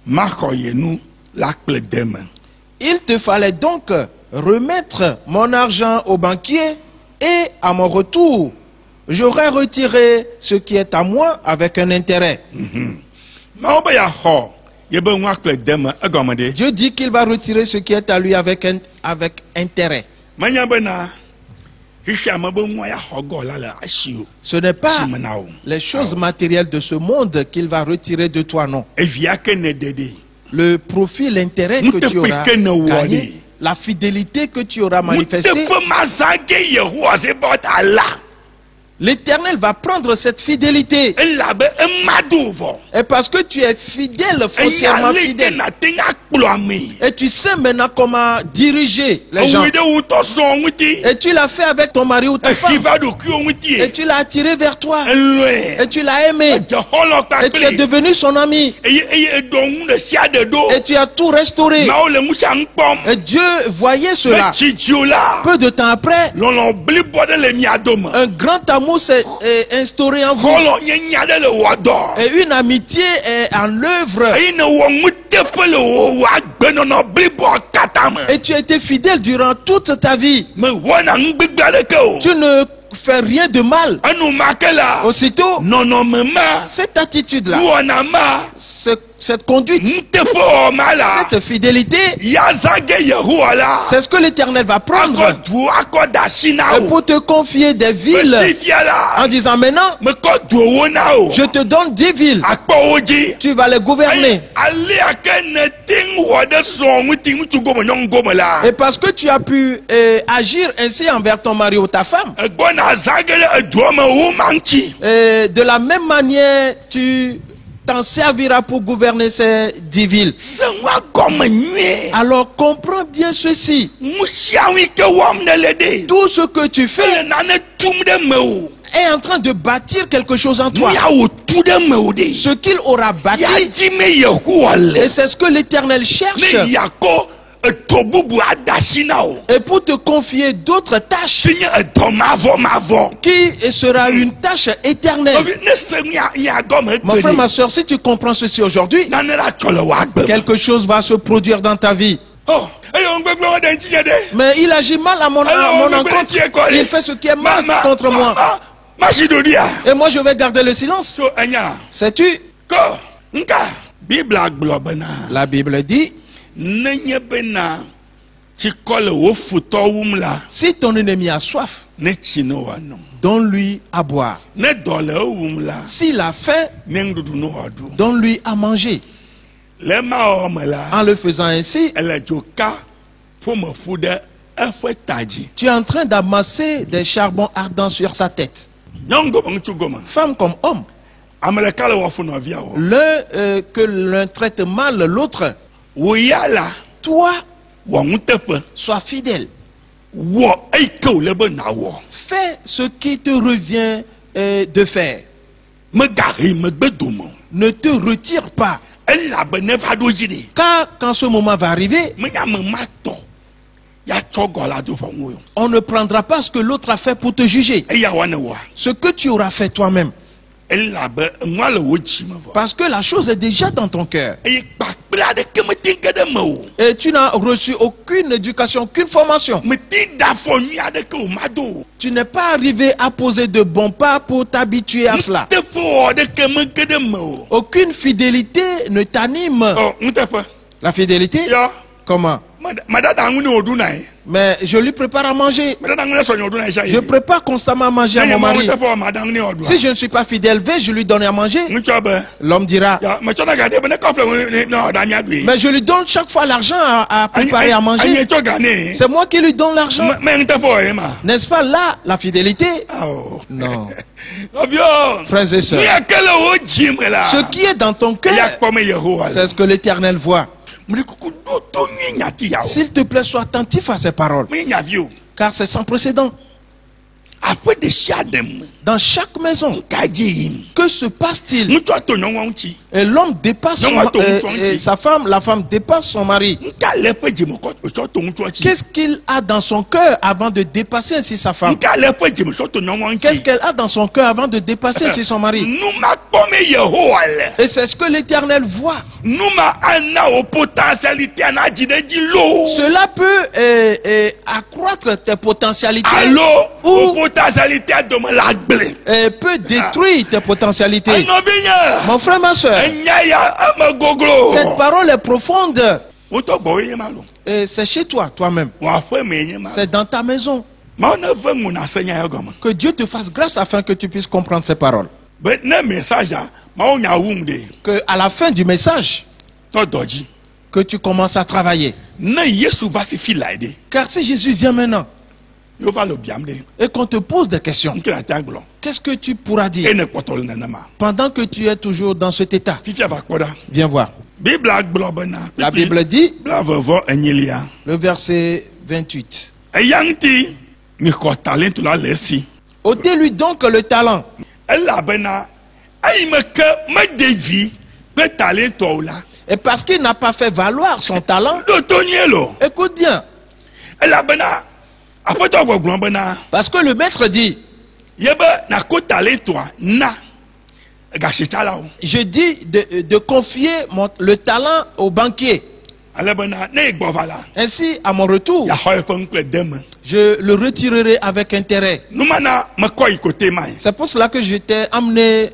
mako yenu la kple deme. Il te fallait donc remettre mon argent au banquier et à mon retour, j'aurais retiré ce qui est à moi avec un intérêt. Ma oba ya ho yebe nwa kple deme egomede. Dieu dit qu'il va retirer ce qui est à lui avec intérêt. Manya bena hisha mabo nwa ya ho go la la asio. Ce n'est pas les choses matérielles de ce monde qu'il va retirer de toi, non. Evia kene dede. Le profit, l'intérêt que tu auras gagné, la fidélité que tu auras manifestée, l'Éternel va prendre cette fidélité. Et parce que tu es fidèle, foncièrement fidèle, et tu sais maintenant comment diriger les gens, et tu l'as fait avec ton mari ou ta femme, et tu l'as attiré vers toi, et tu l'as aimé, et tu es devenu son ami, et tu as tout restauré. Et Dieu voyait cela. Peu de temps après, un grand amour s'est instauré en vous, et une amitié est en œuvre, et tu as été fidèle durant toute ta vie. Tu ne fais rien de mal. Aussitôt, cette attitude-là, cette conduite, cette fidélité, c'est ce que l'Éternel va prendre et pour te confier des villes en disant maintenant, je te donne 10 villes, tu vas les gouverner. Et parce que tu as pu agir ainsi envers ton mari ou ta femme, de la même manière tu t'en servira pour gouverner ces 10 villes. Alors comprends bien ceci. Tout ce que tu fais est en train de bâtir quelque chose en toi. Ce qu'il aura bâti, et c'est ce que l'Éternel cherche. Et pour te confier d'autres tâches qui sera une tâche éternelle. Mon frère, ma soeur, si tu comprends ceci aujourd'hui, quelque chose va se produire dans ta vie. Mais il agit mal à mon encontre. Il fait ce qui est mal contre moi. Et moi je vais garder le silence. Sais-tu? La Bible dit, si ton ennemi a soif, donne-lui à boire. S'il a faim, donne-lui à manger. En le faisant ainsi, tu es en train d'amasser des charbons ardents sur sa tête. Femme comme homme, que l'un traite mal l'autre, toi, sois fidèle. Fais ce qui te revient de faire. Ne te retire pas. Car quand ce moment va arriver, on ne prendra pas ce que l'autre a fait pour te juger. Ce que tu auras fait toi-même. Parce que la chose est déjà dans ton cœur. Et tu n'as reçu aucune éducation, aucune formation. Tu n'es pas arrivé à poser de bons pas pour t'habituer à cela. Aucune fidélité ne t'anime. La fidélité? Comment? Mais je lui prépare à manger. Je prépare constamment à manger à mon mari. Si je ne suis pas fidèle, je lui donne à manger. L'homme dira, mais je lui donne chaque fois l'argent à préparer à manger. C'est moi qui lui donne l'argent. N'est-ce pas là la fidélité? Non. Frères et sœurs, ce qui est dans ton cœur, c'est ce que l'Éternel voit. S'il te plaît, sois attentif à ces paroles, car c'est sans précédent. Dans chaque maison, que se passe-t-il? ŋutsu ato nyɔnua ŋuti. Et l'homme dépasse Non, moi, ton ŋutsua ŋuti. sa femme, la femme dépasse son mari. Nka le ƒe dzime tsɔ to ŋutsua ŋuti. Qu'est-ce qu'il a dans son cœur avant de dépasser ainsi sa femme? Nka le ƒe dzime tsɔ to nyɔnua Qu'est-ce ŋuti. qu'elle a dans son cœur avant de dépasser ainsi son mari? Numa kpɔmi Yehowa le. Et c'est ce que l'Éternel voit. Numa ana o potentialité ana dziɖedzi lo. Cela peut accroître tes potentialités Alo o ou potentialité adome la agble. peut détruire tes potentialités. Enɔvinye. Mon frère, ma soeur, Enya ya eme goglo. cette parole est profonde. Wotɔ gbɔ ye ma lo. Et c'est chez toi, toi-même. Wɔ aƒe me ye ma. C'est dans ta maison. Mawu ne ve ŋu na se nya ye gɔme. Que Dieu te fasse grâce afin que tu puisses comprendre ces paroles. Be ne message a mawu nya wum de. Que à la fin du message, Tɔ dɔ dzi. que tu commences à travailler. Ne Yesu va fifi la de. Car si Jésus vient maintenant Yo va le biam de. et qu'on te pose des questions, Nke na te agblɔ. qu'est-ce que tu pourras E dire ne kpɔtɔ le nenema. pendant que tu es toujours dans cet état? Fifia va kpɔ ɖa. Viens voir. Bible agblɔ bena. La Bible dit, Blavevɔ enyilia. le verset 28. Eya ŋuti mixɔ talento la le esi. Ôtez-lui donc le talent. Elabena eyi me ke me ɖevi kple talentɔwo la. Et parce qu'il n'a pas fait valoir son talent, Ɖo to nyuie lo. écoute bien. Elabena aƒetɔ gbɔgblɔ bena Parce que le maître dit, ye be nako talentɔa na gasitsalawo. je dis de confier le talent au banquier. Ale bena ne yi gbɔ va la. Ainsi, à mon retour, Yaxɔ yeƒe ŋu kple deme. je le retirerai avec intérêt. Numana mekɔ yi kote ma ye. C'est pour cela que je t'ai amené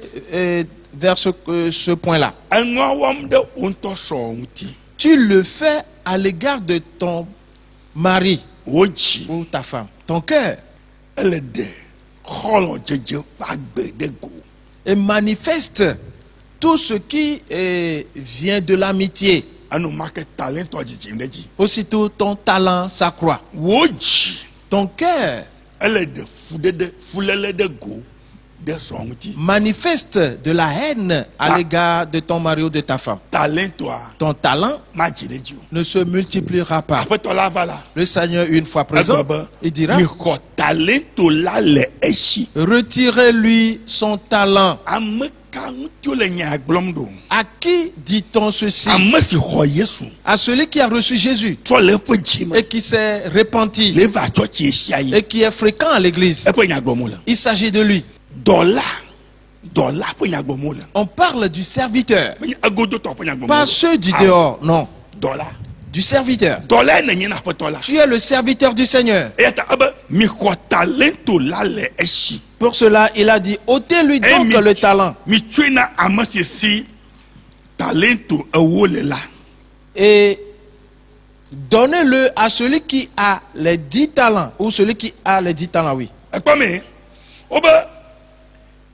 vers ce point-là. Enua wɔm ɖe wo ŋutɔ srɔ̃ ŋuti. Tu le fais à l'égard de ton mari Wo dzi ou ta femme. Ton cœur ele ɖe xɔlɔ dzedze ƒe agbe ɖe go. et manifeste tout ce qui vient de l'amitié. Enumake talentɔ dzidzim ɖe dzi. Aussitôt ton talent s'accroît. Wo dzi Ton cœur ele ɖe fuléle ɖe go ɖe srɔ̃ ŋuti. manifeste de la haine à l'égard de ton mari ou de ta femme. Talentɔa Ton talent madzi ɖe dzi o. ne se multipliera pas. Aƒetɔ la va la. Le Seigneur, une fois présent, Egblɔ be il dira, mixɔ talento la le esi. retirez-lui son talent. Ame ka ŋuti le nya gblɔm ɖo. À qui dit-on ceci? Ame si xɔ Yesu À celui qui a reçu Jésus trɔ le eƒe dzi me et qui s'est repenti le va tsɔtsi esia yi. et qui est fréquent à l'église. Eƒe nya gblɔm le. Il s'agit de lui. Dɔla ƒe nya gblɔm le. On parle du serviteur, Egodotɔ ƒe nya gblɔm pas le. ceux du dehors, non, Dɔla. du serviteur. Dɔla ne nye na aƒetɔ la. Tu es le serviteur du Seigneur. Eya ta ebe mixɔ talento la le esi. Pour cela, il a dit, ôtez-lui Eye donc le talent mitsɔe na ame si si talento ewo le la. et donnez-le à celui qui a les 10 talents, ou celui qui a les 10 talents, oui. Ekpɔ me wobe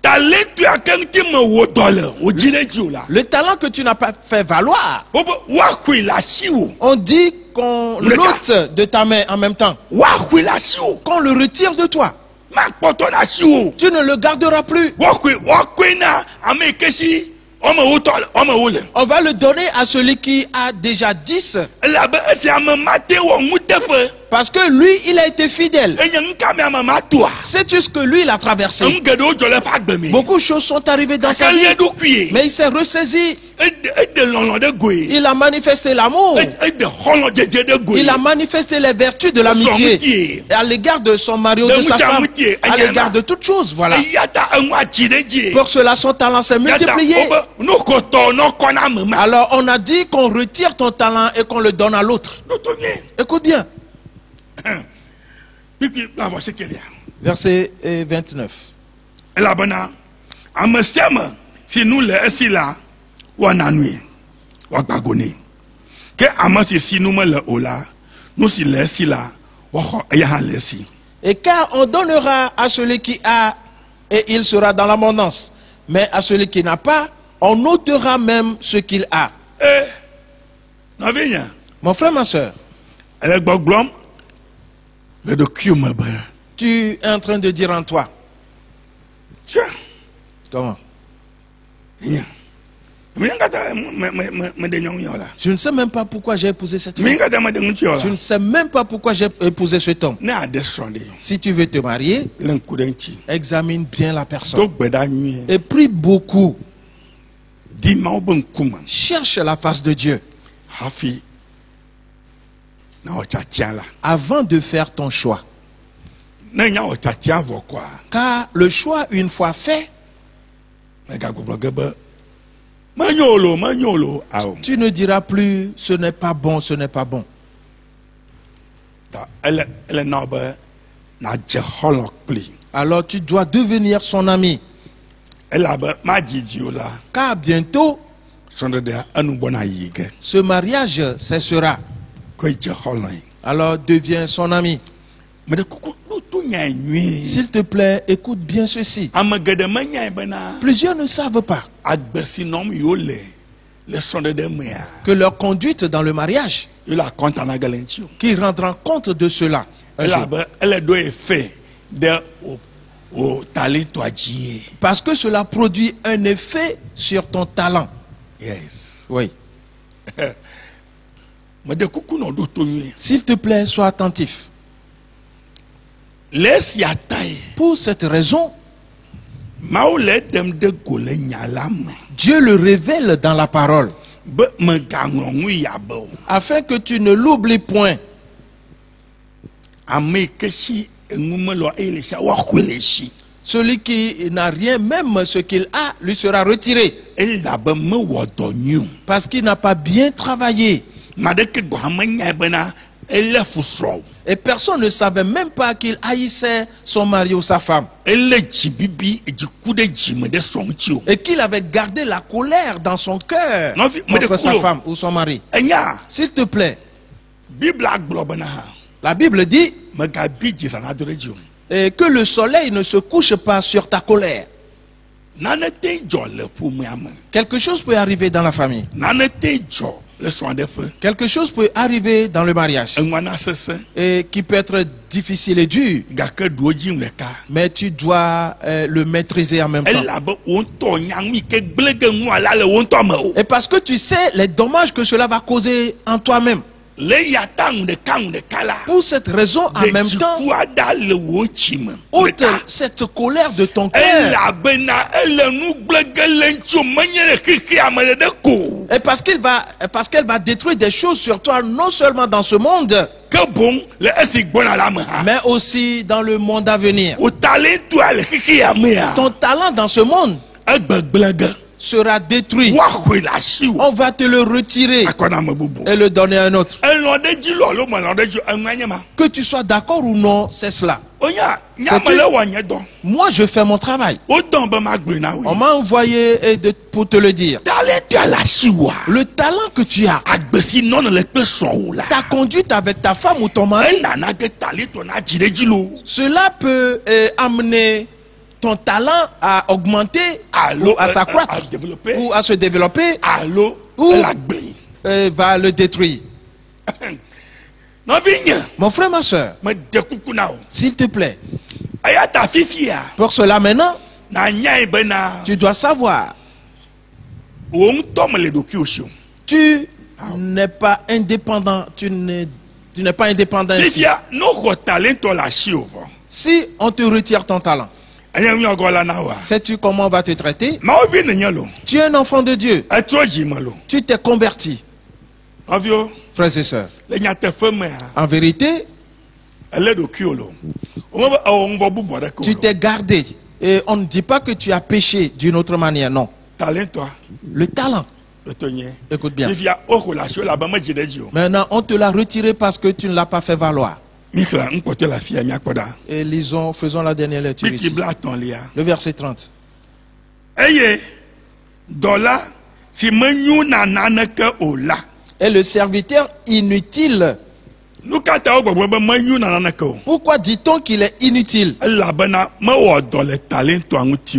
talento ya ke ŋuti me wo dɔ le wo dzi ɖe dzi o la. Le talent que tu n'as pas fait valoir, Wobe woaxɔe le asi wo. on dit qu'on Le l'ôte de ta main en même temps, Woaxɔe le asi wo. qu'on le retire de toi. Makpɔtɔ ɖe asi wo. Tu ne le garderas plus. Woaxɔe na ame yi ke si wɔme wo le. On va le donner à celui qui a déjà 10, Elabe esi ame ma te wɔ ŋuteƒe. parce que lui, il a été fidèle. Enye nu ka me ame ma toa. Sais-tu ce que lui, il a traversé? Enu geɖewo dzɔ le eƒe agbe me. Beaucoup de choses sont arrivées dans sa Gake vie, lie ɖokui. mais il s'est ressaisi. Ede lɔlɔ ɖe goe. Il a manifesté l'amour. Ede xɔlɔ dzedze ɖe goe. Il a manifesté les vertus de l'amitié à l'égard de son mari ou de sa femme, à l'égard de toutes choses. Voilà. Eya ta enu atsi ɖe dzi. Pour cela, son talent s'est Eya ta multiplié. wobe nukɔtɔ n'ɔkɔ na ame ma. Alors, on a dit qu'on retire ton talent et qu'on le donne à l'autre. Ɖoto nye. Écoute bien. Pipi kple avɔ sekelia. Verset 29. Elabena ame sia ame si nu le esi la woana nui woagbago nɛ. Ke ame si nu mele o la nu si le esi la woaxɔ eya hã le esi. Et car on donnera à celui qui a, et il sera dans l'abondance. Mais à celui qui n'a pas, on ôtera même ce qu'il a. Nɔvinye, Mon frère, ma soeur, ele gbɔgblɔm le ɖokui me be tu es en train de dire en toi. tia Comment? nya Je ne sais même pas pourquoi j'ai épousé cette femme. Je ne sais même pas pourquoi j'ai épousé cet homme. Si tu veux te marier, examine bien la personne. Et prie beaucoup. Cherche la face de Dieu avant de faire ton choix. Car le choix, une fois fait, tu ne diras plus ce n'est pas bon, ce n'est pas bon. Alors tu dois devenir son ami. Car bientôt, ce mariage cessera. Alors deviens son ami. S'il te plaît, écoute bien ceci. Plusieurs ne savent pas que leur conduite dans le mariage, qu'ils rendront compte de cela. Parce que cela produit un effet sur ton talent. Yes. Oui. S'il te plaît, sois attentif. Pour cette raison, Dieu le révèle dans la parole, afin que tu ne l'oublies point. Celui qui n'a rien, même ce qu'il a, lui sera retiré. Parce qu'il n'a pas bien travaillé. Et personne ne savait même pas qu'il haïssait son mari ou sa femme. Et qu'il avait gardé la colère dans son cœur contre sa femme ou son mari. S'il te plaît, la Bible dit que le soleil ne se couche pas sur ta colère. Quelque chose peut arriver dans la famille. Quelque chose peut arriver dans le mariage et qui peut être difficile et dur, mais tu dois le maîtriser en même temps. Et parce que tu sais les dommages que cela va causer en toi-même. Pour cette raison, en même temps, ôte cette colère de ton cœur. Et parce qu'elle va détruire des choses sur toi, non seulement dans ce monde, mais aussi dans le monde à venir. Ton talent dans ce monde sera détruit. On va te le retirer et le donner à un autre. Que tu sois d'accord ou non, c'est cela. Moi, je fais mon travail. On m'a envoyé pour te le dire. Le talent que tu as, ta conduite avec ta femme ou ton mari, cela peut amener ton talent à augmenter ou à s'accroître ou à se développer ou va le détruire. Mon frère, ma soeur, s'il te plaît, pour cela maintenant, tu dois savoir, tu n'es pas indépendant, tu n'es pas indépendant ici. Si on te retire ton talent, sais-tu comment on va te traiter? Tu es un enfant de Dieu. Tu t'es converti. Frères et sœurs, en vérité, tu t'es gardé. Et on ne dit pas que tu as péché d'une autre manière, non. Le talent. Écoute bien. Maintenant, on te l'a retiré parce que tu ne l'as pas fait valoir. Et lisons, faisons la dernière lecture ici. Le verset 30. Et le serviteur inutile. Pourquoi dit-on qu'il est inutile?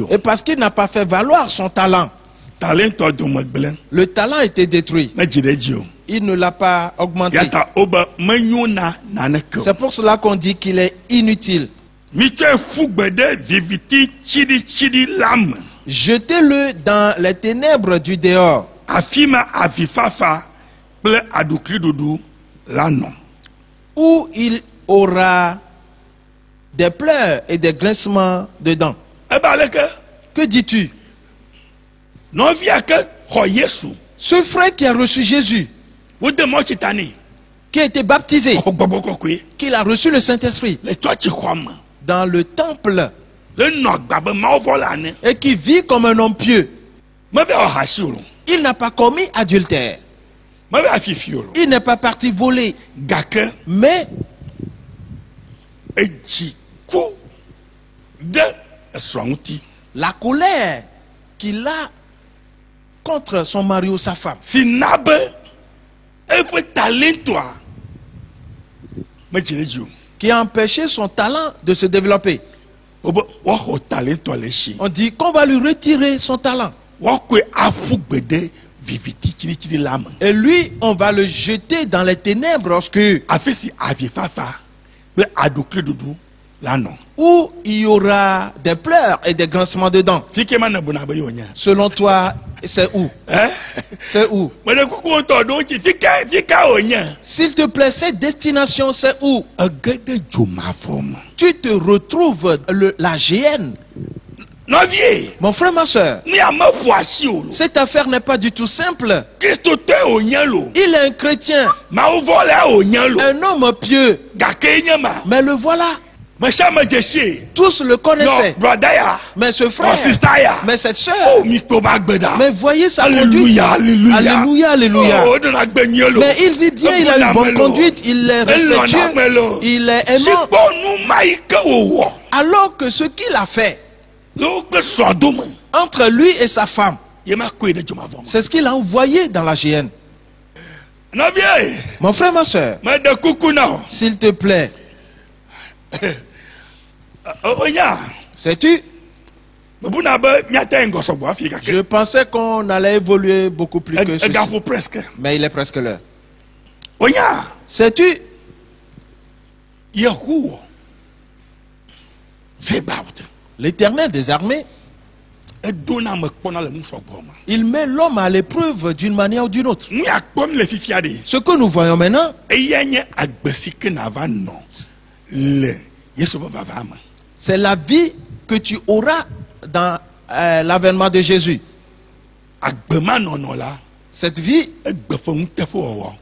Et parce qu'il n'a pas fait valoir son talent. Le talent a été détruit. Il ne l'a pas augmenté. C'est pour cela qu'on dit qu'il est inutile. Jetez-le dans les ténèbres du dehors, Afima avifafa ple adukri dudu la non. où il aura des pleurs et des grincements de dents. Eba leke Que dis-tu? non via que ho Yesu. Ce frère qui a reçu Jésus, Wo de mo chitani. qui a été baptisé, O gbogbo kokwe. qu'il a reçu le Saint-Esprit Le toi chi khom. dans le temple Le no gbabe ma vola ne. et qui vit comme un homme pieux, Me be o hasiolo. il n'a pas commis adultère, Me be afifiolo. il n'est pas parti voler, Gake mais eji ku de esranguti. la colère qu'il a contre son mari ou sa femme, Si nabe e fe talento. Me jireju. qui a empêché son talent de se développer. Obo wa ho talento le shi. On dit qu'on va lui retirer son talent. Wa kwe afu gbede viviti chiri lam. Et lui, on va le jeter dans les ténèbres obscures, Afisi avifafa ple adukri dudu la non. où il y aura des pleurs et des grincements de dents. Fike ma na bona be yonya. Selon toi, c'est où? Eh? C'est où? Me de kuku to do chi fika onya. S'il te plaît, cette destination, c'est où? Agade joma forme. Tu te retrouves la GN. Novie, Mon frère, ma soeur, ni ama voici o. cette affaire n'est pas du tout simple. Christo te onya lo. Il est un chrétien, Ma o vola onya lo. un homme pieux, Gake nyama. mais le voilà. Ma chama jeshi. Tous le Yo connaissaient. brother ya. Mais ce frère, Oh sister ya. mais cette soeur, Oh mi to ba gbeda. mais voyez sa conduite. Alléluia, alléluia. Alléluia, alléluia. Oh, de la gbenyelo. Mais il vit bien, il a une bonne conduite, il est respectueux, il est aimant. Sipo nu maike wo. Alors que ce qu'il a fait Lo pe sodome. entre lui et sa femme, Ye ma ko de joma forme. c'est ce qu'il a envoyé dans la GN. Novie, Mon frère, ma soeur, ma de kuku na. s'il te plaît, Onya. sais-tu, Mbuna be miata ngoso bo Afrika je ke. pensais qu'on allait évoluer beaucoup plus que ceci, Gapo presque. mais il est presque l'heure. Onya. Sais-tu, Yehuwa. Zebaut. l'Éternel des armées, Edona me kpona le muso boma. il met l'homme à l'épreuve d'une manière ou d'une autre. Mu ya kpom le fifiade. Ce que nous voyons maintenant, Eyenye agbesike na va non. Le Yesu va ma. c'est la vie que tu auras dans l'avènement de Jésus. Agbema nono la. Cette vie, Egbefo mutefo owo.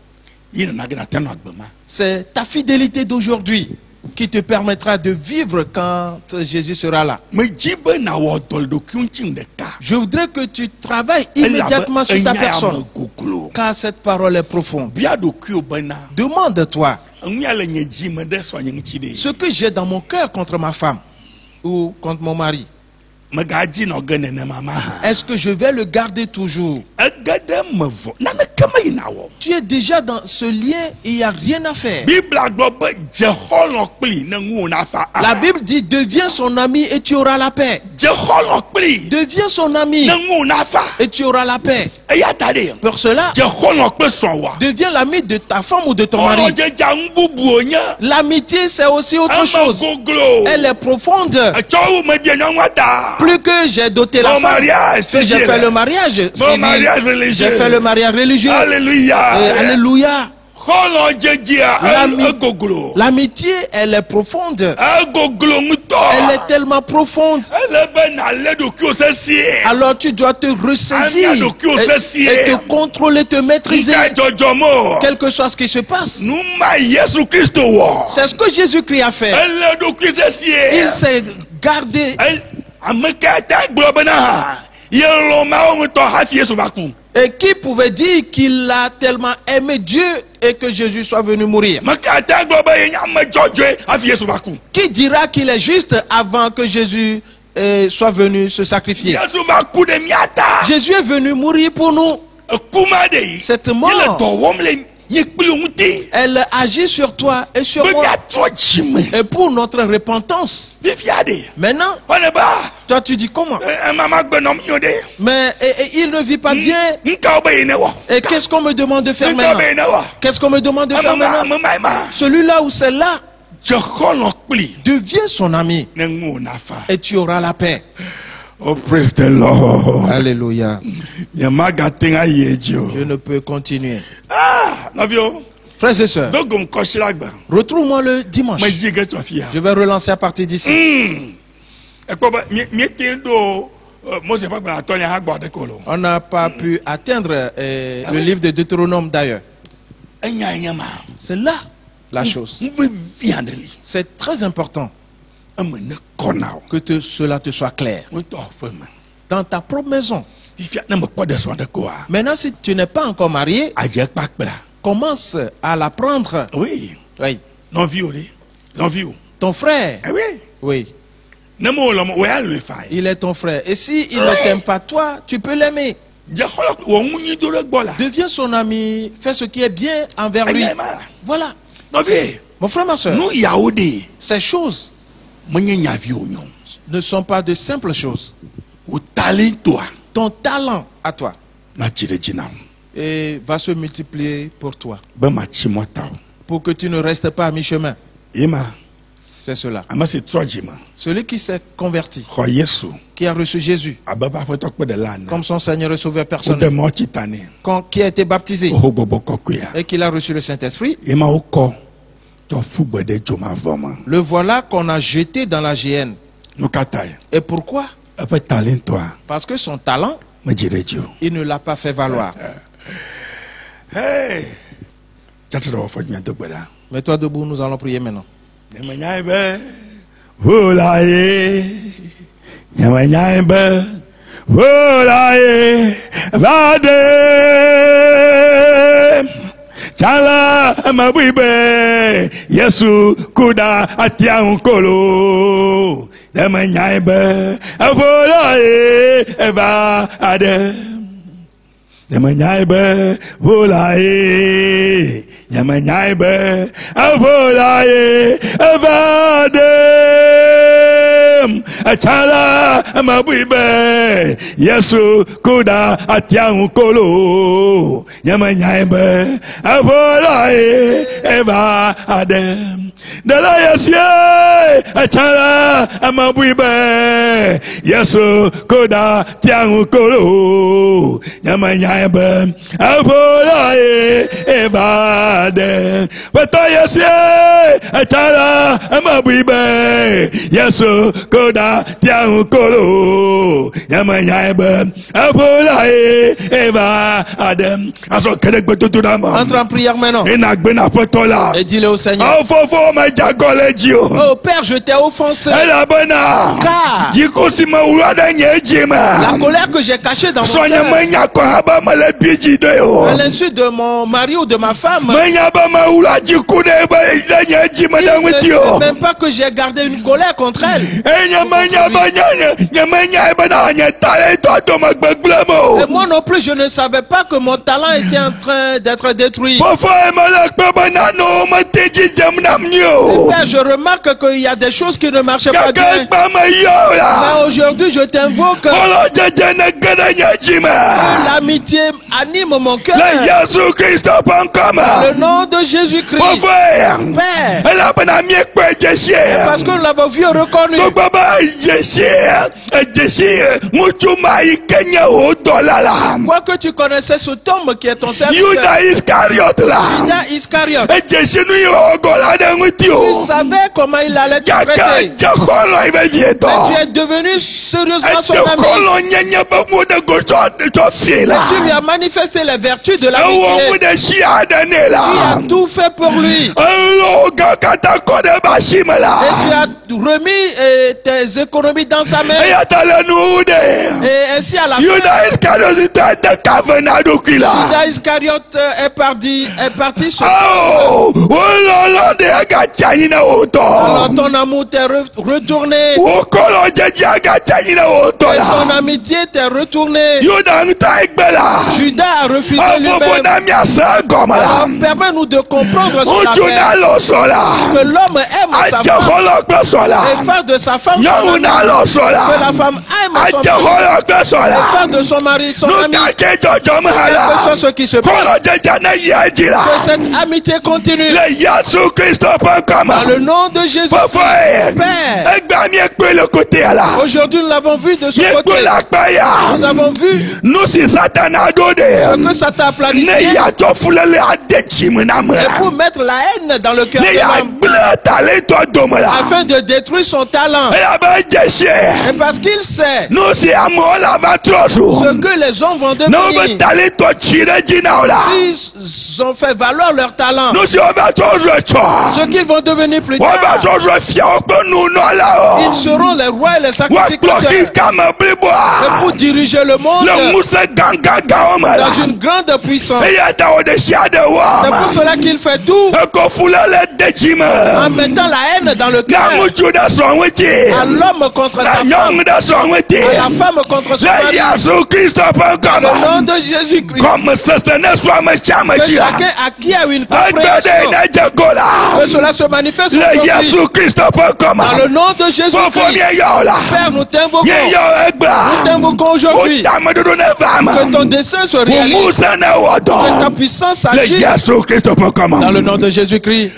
Yina na gina teno agbema. c'est ta fidélité d'aujourd'hui qui te permettra de vivre quand Jésus sera là. Me jibe na wo doldo kyunchim de ka. Je voudrais que tu travailles immédiatement sur ta personne, Goglo. car cette parole est profonde. Bia do kyo bana. Demande-toi, Anya le nye jime de so nyi chide. ce que j'ai dans mon cœur contre ma femme ou contre mon mari, Me gaji no gene ne mama. est-ce que je vais le garder toujours? Egade me vo. Na me kama ina wo. Tu es déjà dans ce lien, il n'y a rien à faire. Bible agbo Jeholo kpli ne ngu na fa. La Bible dit, deviens son ami et tu auras la paix. Jeholo kpli Deviens son ami ne ngu na fa. et tu auras la paix. Eya tade. Pour cela, Jeholo kpli so wa. deviens l'ami de ta femme ou de ton Oro mari. je jangbubu onya. L'amitié, c'est aussi autre chose. Goglo. Elle est profonde. Achowu me bien nwata. Plus que j'ai doté la Bon femme, mariage, que j'ai c'est fait bien. le mariage Bon civil, mariage religieux. j'ai fait le mariage religieux. Alléluia. Alléluia. Holo jejia. L'ami- Goglo. L'amitié, elle est profonde. Goglo nguto. Elle est tellement profonde. Elle ben ale do kyo se sie. Alors tu dois te ressaisir Amia do kyo se sie. et te contrôler, te maîtriser. Nka jojomo. Quel que soit ce qui se passe. Numa Yesu Kristo wo. C'est ce que Jésus-Christ a fait. Elle do kyo se sie. Il s'est gardé. Elle amekata globena ha. Yelo ma o nguto hafi Yesu baku. Et qui pouvait dire qu'il a tellement aimé Dieu et que Jésus soit venu mourir? Makata globe yama jojo hafi Yesu baku. Qui dira qu'il est juste avant que Jésus soit venu se sacrifier? Yesu baku de miata. Jésus est venu mourir pour nous. Kuma de. Cette mort, Yele to wom le nyekpli nguti. elle agit sur toi et sur Be moi. bia tro jime. Et pour notre repentance. Vifiade. Maintenant, On est bas. toi tu dis comment? Maman gbenom yode. Mais il ne vit pas bien. Nka obe ine wo. Et qu'est-ce qu'on me demande de faire Nka maintenant? obe ine wo. Qu'est-ce qu'on me demande de faire maintenant? Mama. Celui-là ou celle-là, Je kolon kpli. deviens son ami Ne ngu na fa. et tu auras la paix. Oh, praise the Lord. Alléluia. Je Je ne peux continuer. Ah, Navio. Frères et sœurs, retrouve-moi le dimanche. Je vais relancer à partir d'ici. On n'a pas pu atteindre le livre de Deutéronome d'ailleurs. C'est là la chose. C'est très important que cela te soit clair. Dans ta propre maison. Maintenant, si tu n'es pas encore marié, commence à l'apprendre. Oui. Oui. L'envie. Ton frère. Oui. Oui. Il est ton frère. Et si il ne t'aime pas toi, tu peux l'aimer. Deviens son ami. Fais ce qui est bien envers lui. Voilà. Mon frère, ma soeur, ces choses ne sont pas de simples choses. Ton talent à toi et va se multiplier pour toi. Pour que tu ne restes pas à mi-chemin. C'est cela. Celui qui s'est converti, qui a reçu Jésus comme son Seigneur et Sauveur personnel, qui a été baptisé et qui a reçu le Saint-Esprit, le voilà qu'on a jeté dans la géhenne. Et pourquoi? Parce que son talent, il ne l'a pas fait valoir. Mets-toi debout, nous allons prier maintenant. Chala mabuibe Yesu kuda atiankolo Demanyaibe Avolae eva ade Demanyaibe volae Demanyaibe avolae eva ade Chala mabuibe Yesu kuda atiankolo Demanyaibe avolae eva ade Dala yesie achala amabuibe Yesu koda tiangu kolo Nyamanyaibe avolae evade Bato yesie achala amabuibe Yesu koda tiangu kolo Nyamanyaibe avolae evade Aso kedek beto tudama Entre en prière maintenant. Et dis-le au Seigneur. Oh Père, je t'ai offensé. Car la colère que j'ai cachée dans mon cœur, à l'insu de mon mari ou de ma femme, il ne même pas que j'ai gardé une colère contre elle. Et moi non plus, je ne savais pas que mon talent était en train d'être détruit. Père, je remarque qu'il y a des choses qui ne marchent pas bien. Mais aujourd'hui, je t'invoque. L'amitié anime mon cœur. Le nom de Jésus-Christ. Père, parce que nous l'avons vu et reconnu. Quoi que tu connaissais cet homme qui est ton serviteur. Judas Iscariote. Tu savais comment il allait te traiter. Mais tu es devenu sérieusement son ami. Tu lui as manifesté les vertus de l'amitié. Tu as tout fait pour lui. Et tu as remis tes économies dans sa main. Et ainsi à la fin, Judas Iscariote est parti sur alors ton amour t'est retourné. Et son amitié t'est retournée. Judas a refusé lui-même. Alors permets-nous de comprendre que l'homme aime sa femme et faire de sa femme son amie. Que la femme aime son compris. Et faire de son mari son ami. Quel que soit ce qui se passe, que cette amitié continue. Dans le nom de Jésus. Père. Aujourd'hui, nous l'avons vu de ce côté. Nous avons vu ce que Satan a planifié. Et pour mettre la haine dans le cœur de l'homme, afin de détruire son talent. Et parce qu'il sait ce que les hommes vont devenir s'ils ont fait valoir leur talent, ce qu'ils vont devenir plus tard. Ils seront les rois et les sacrificateurs. Et pour diriger le monde dans une grande puissance. C'est pour cela qu'il fait tout en mettant la haine dans le cœur. À l'homme contre sa femme, à la femme contre son mari. Dans le nom de Jésus-Christ. Que chacun à qui a une compréhension, que cela se manifeste aujourd'hui. Dans le nom de Jésus-Christ. Père, nous t'invoquons. Nous t'invoquons aujourd'hui. Que ton dessein se réalise. Que ta puissance agisse. Dans le nom de Jésus-Christ.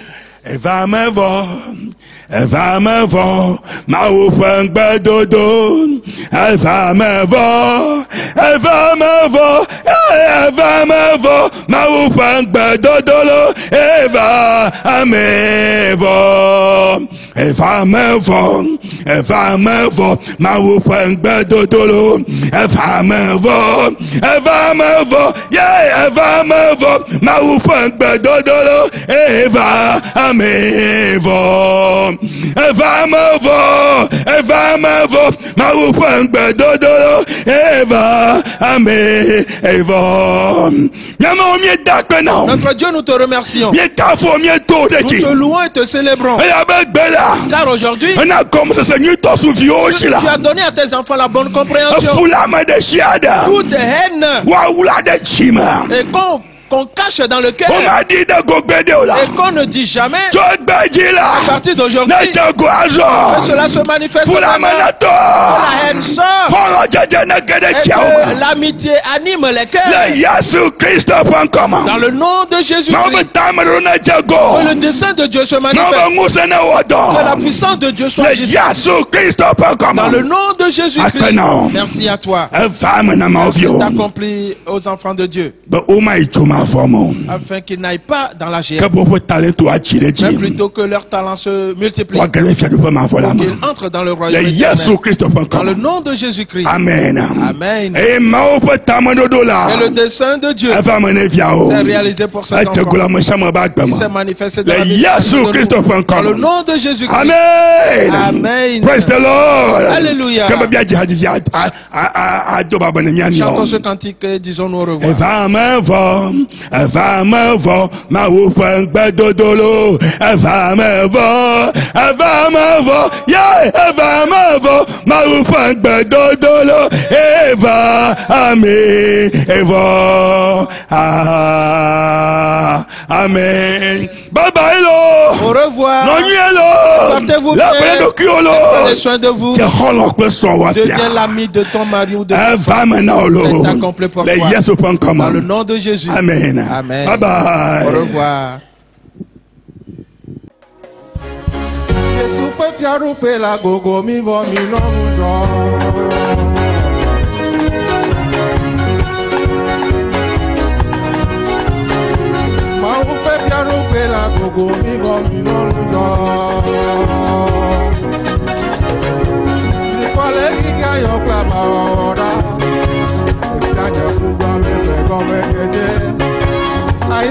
Elle va me voir, ma oufang bedodo. Elle va me voir, elle va me voir, elle va me voir, ma oufang bedodo. Elle va me voir, elle va me voir, elle va me voir, ma oufang bedodo. Elle va me voir, elle va me voir, yeah, elle va me voir, ma oufang bedodo. Elle va me voir. Elle va me voir, elle va me voir, ma oufang bedodo. Elle va me voir. Notre Dieu, nous te remercions. Nous te louons et te célébrons. Car aujourd'hui, tu as donné à tes enfants la bonne compréhension. Toute haine et qu'on cache dans le cœur et qu'on ne dit jamais, à partir d'aujourd'hui, que cela se manifeste vraiment, que la haine sort et que l'amitié anime les cœurs. Dans le nom de Jésus-Christ, que le dessein de Dieu se manifeste, que la puissance de Dieu soit agissante. Dans le nom de Jésus-Christ, merci à toi. Merci d'accomplir aux enfants de Dieu, afin qu'ils n'aillent pas dans la géhenne, mais plutôt que leurs talents se multiplient, qu'ils entrent dans le royaume éternel. Dans le nom de Jésus-Christ. Amen. Amen. Et le dessein de Dieu s'est réalisé pour ses enfants. Il s'est manifesté dans la vie de nous. Dans le nom de Jésus-Christ. Amen. Amen. Praise the Lord. Alléluia. Chantons ce cantique et disons-nous au revoir. Elle va me voir, ma oufang bedodolo. Elle va me voir, yeah, elle va me voir, ma oufang bedodolo. Elle va me voir. Amen. Bye bye lo. Au revoir. Portez-vous bien. Prenez soin de vous. Deviens l'ami de ton mari ou de ton femme. C'est accompli pour toi. Dans le nom de Jésus. Amen. Amen. Bye bye. Au revoir. Eye,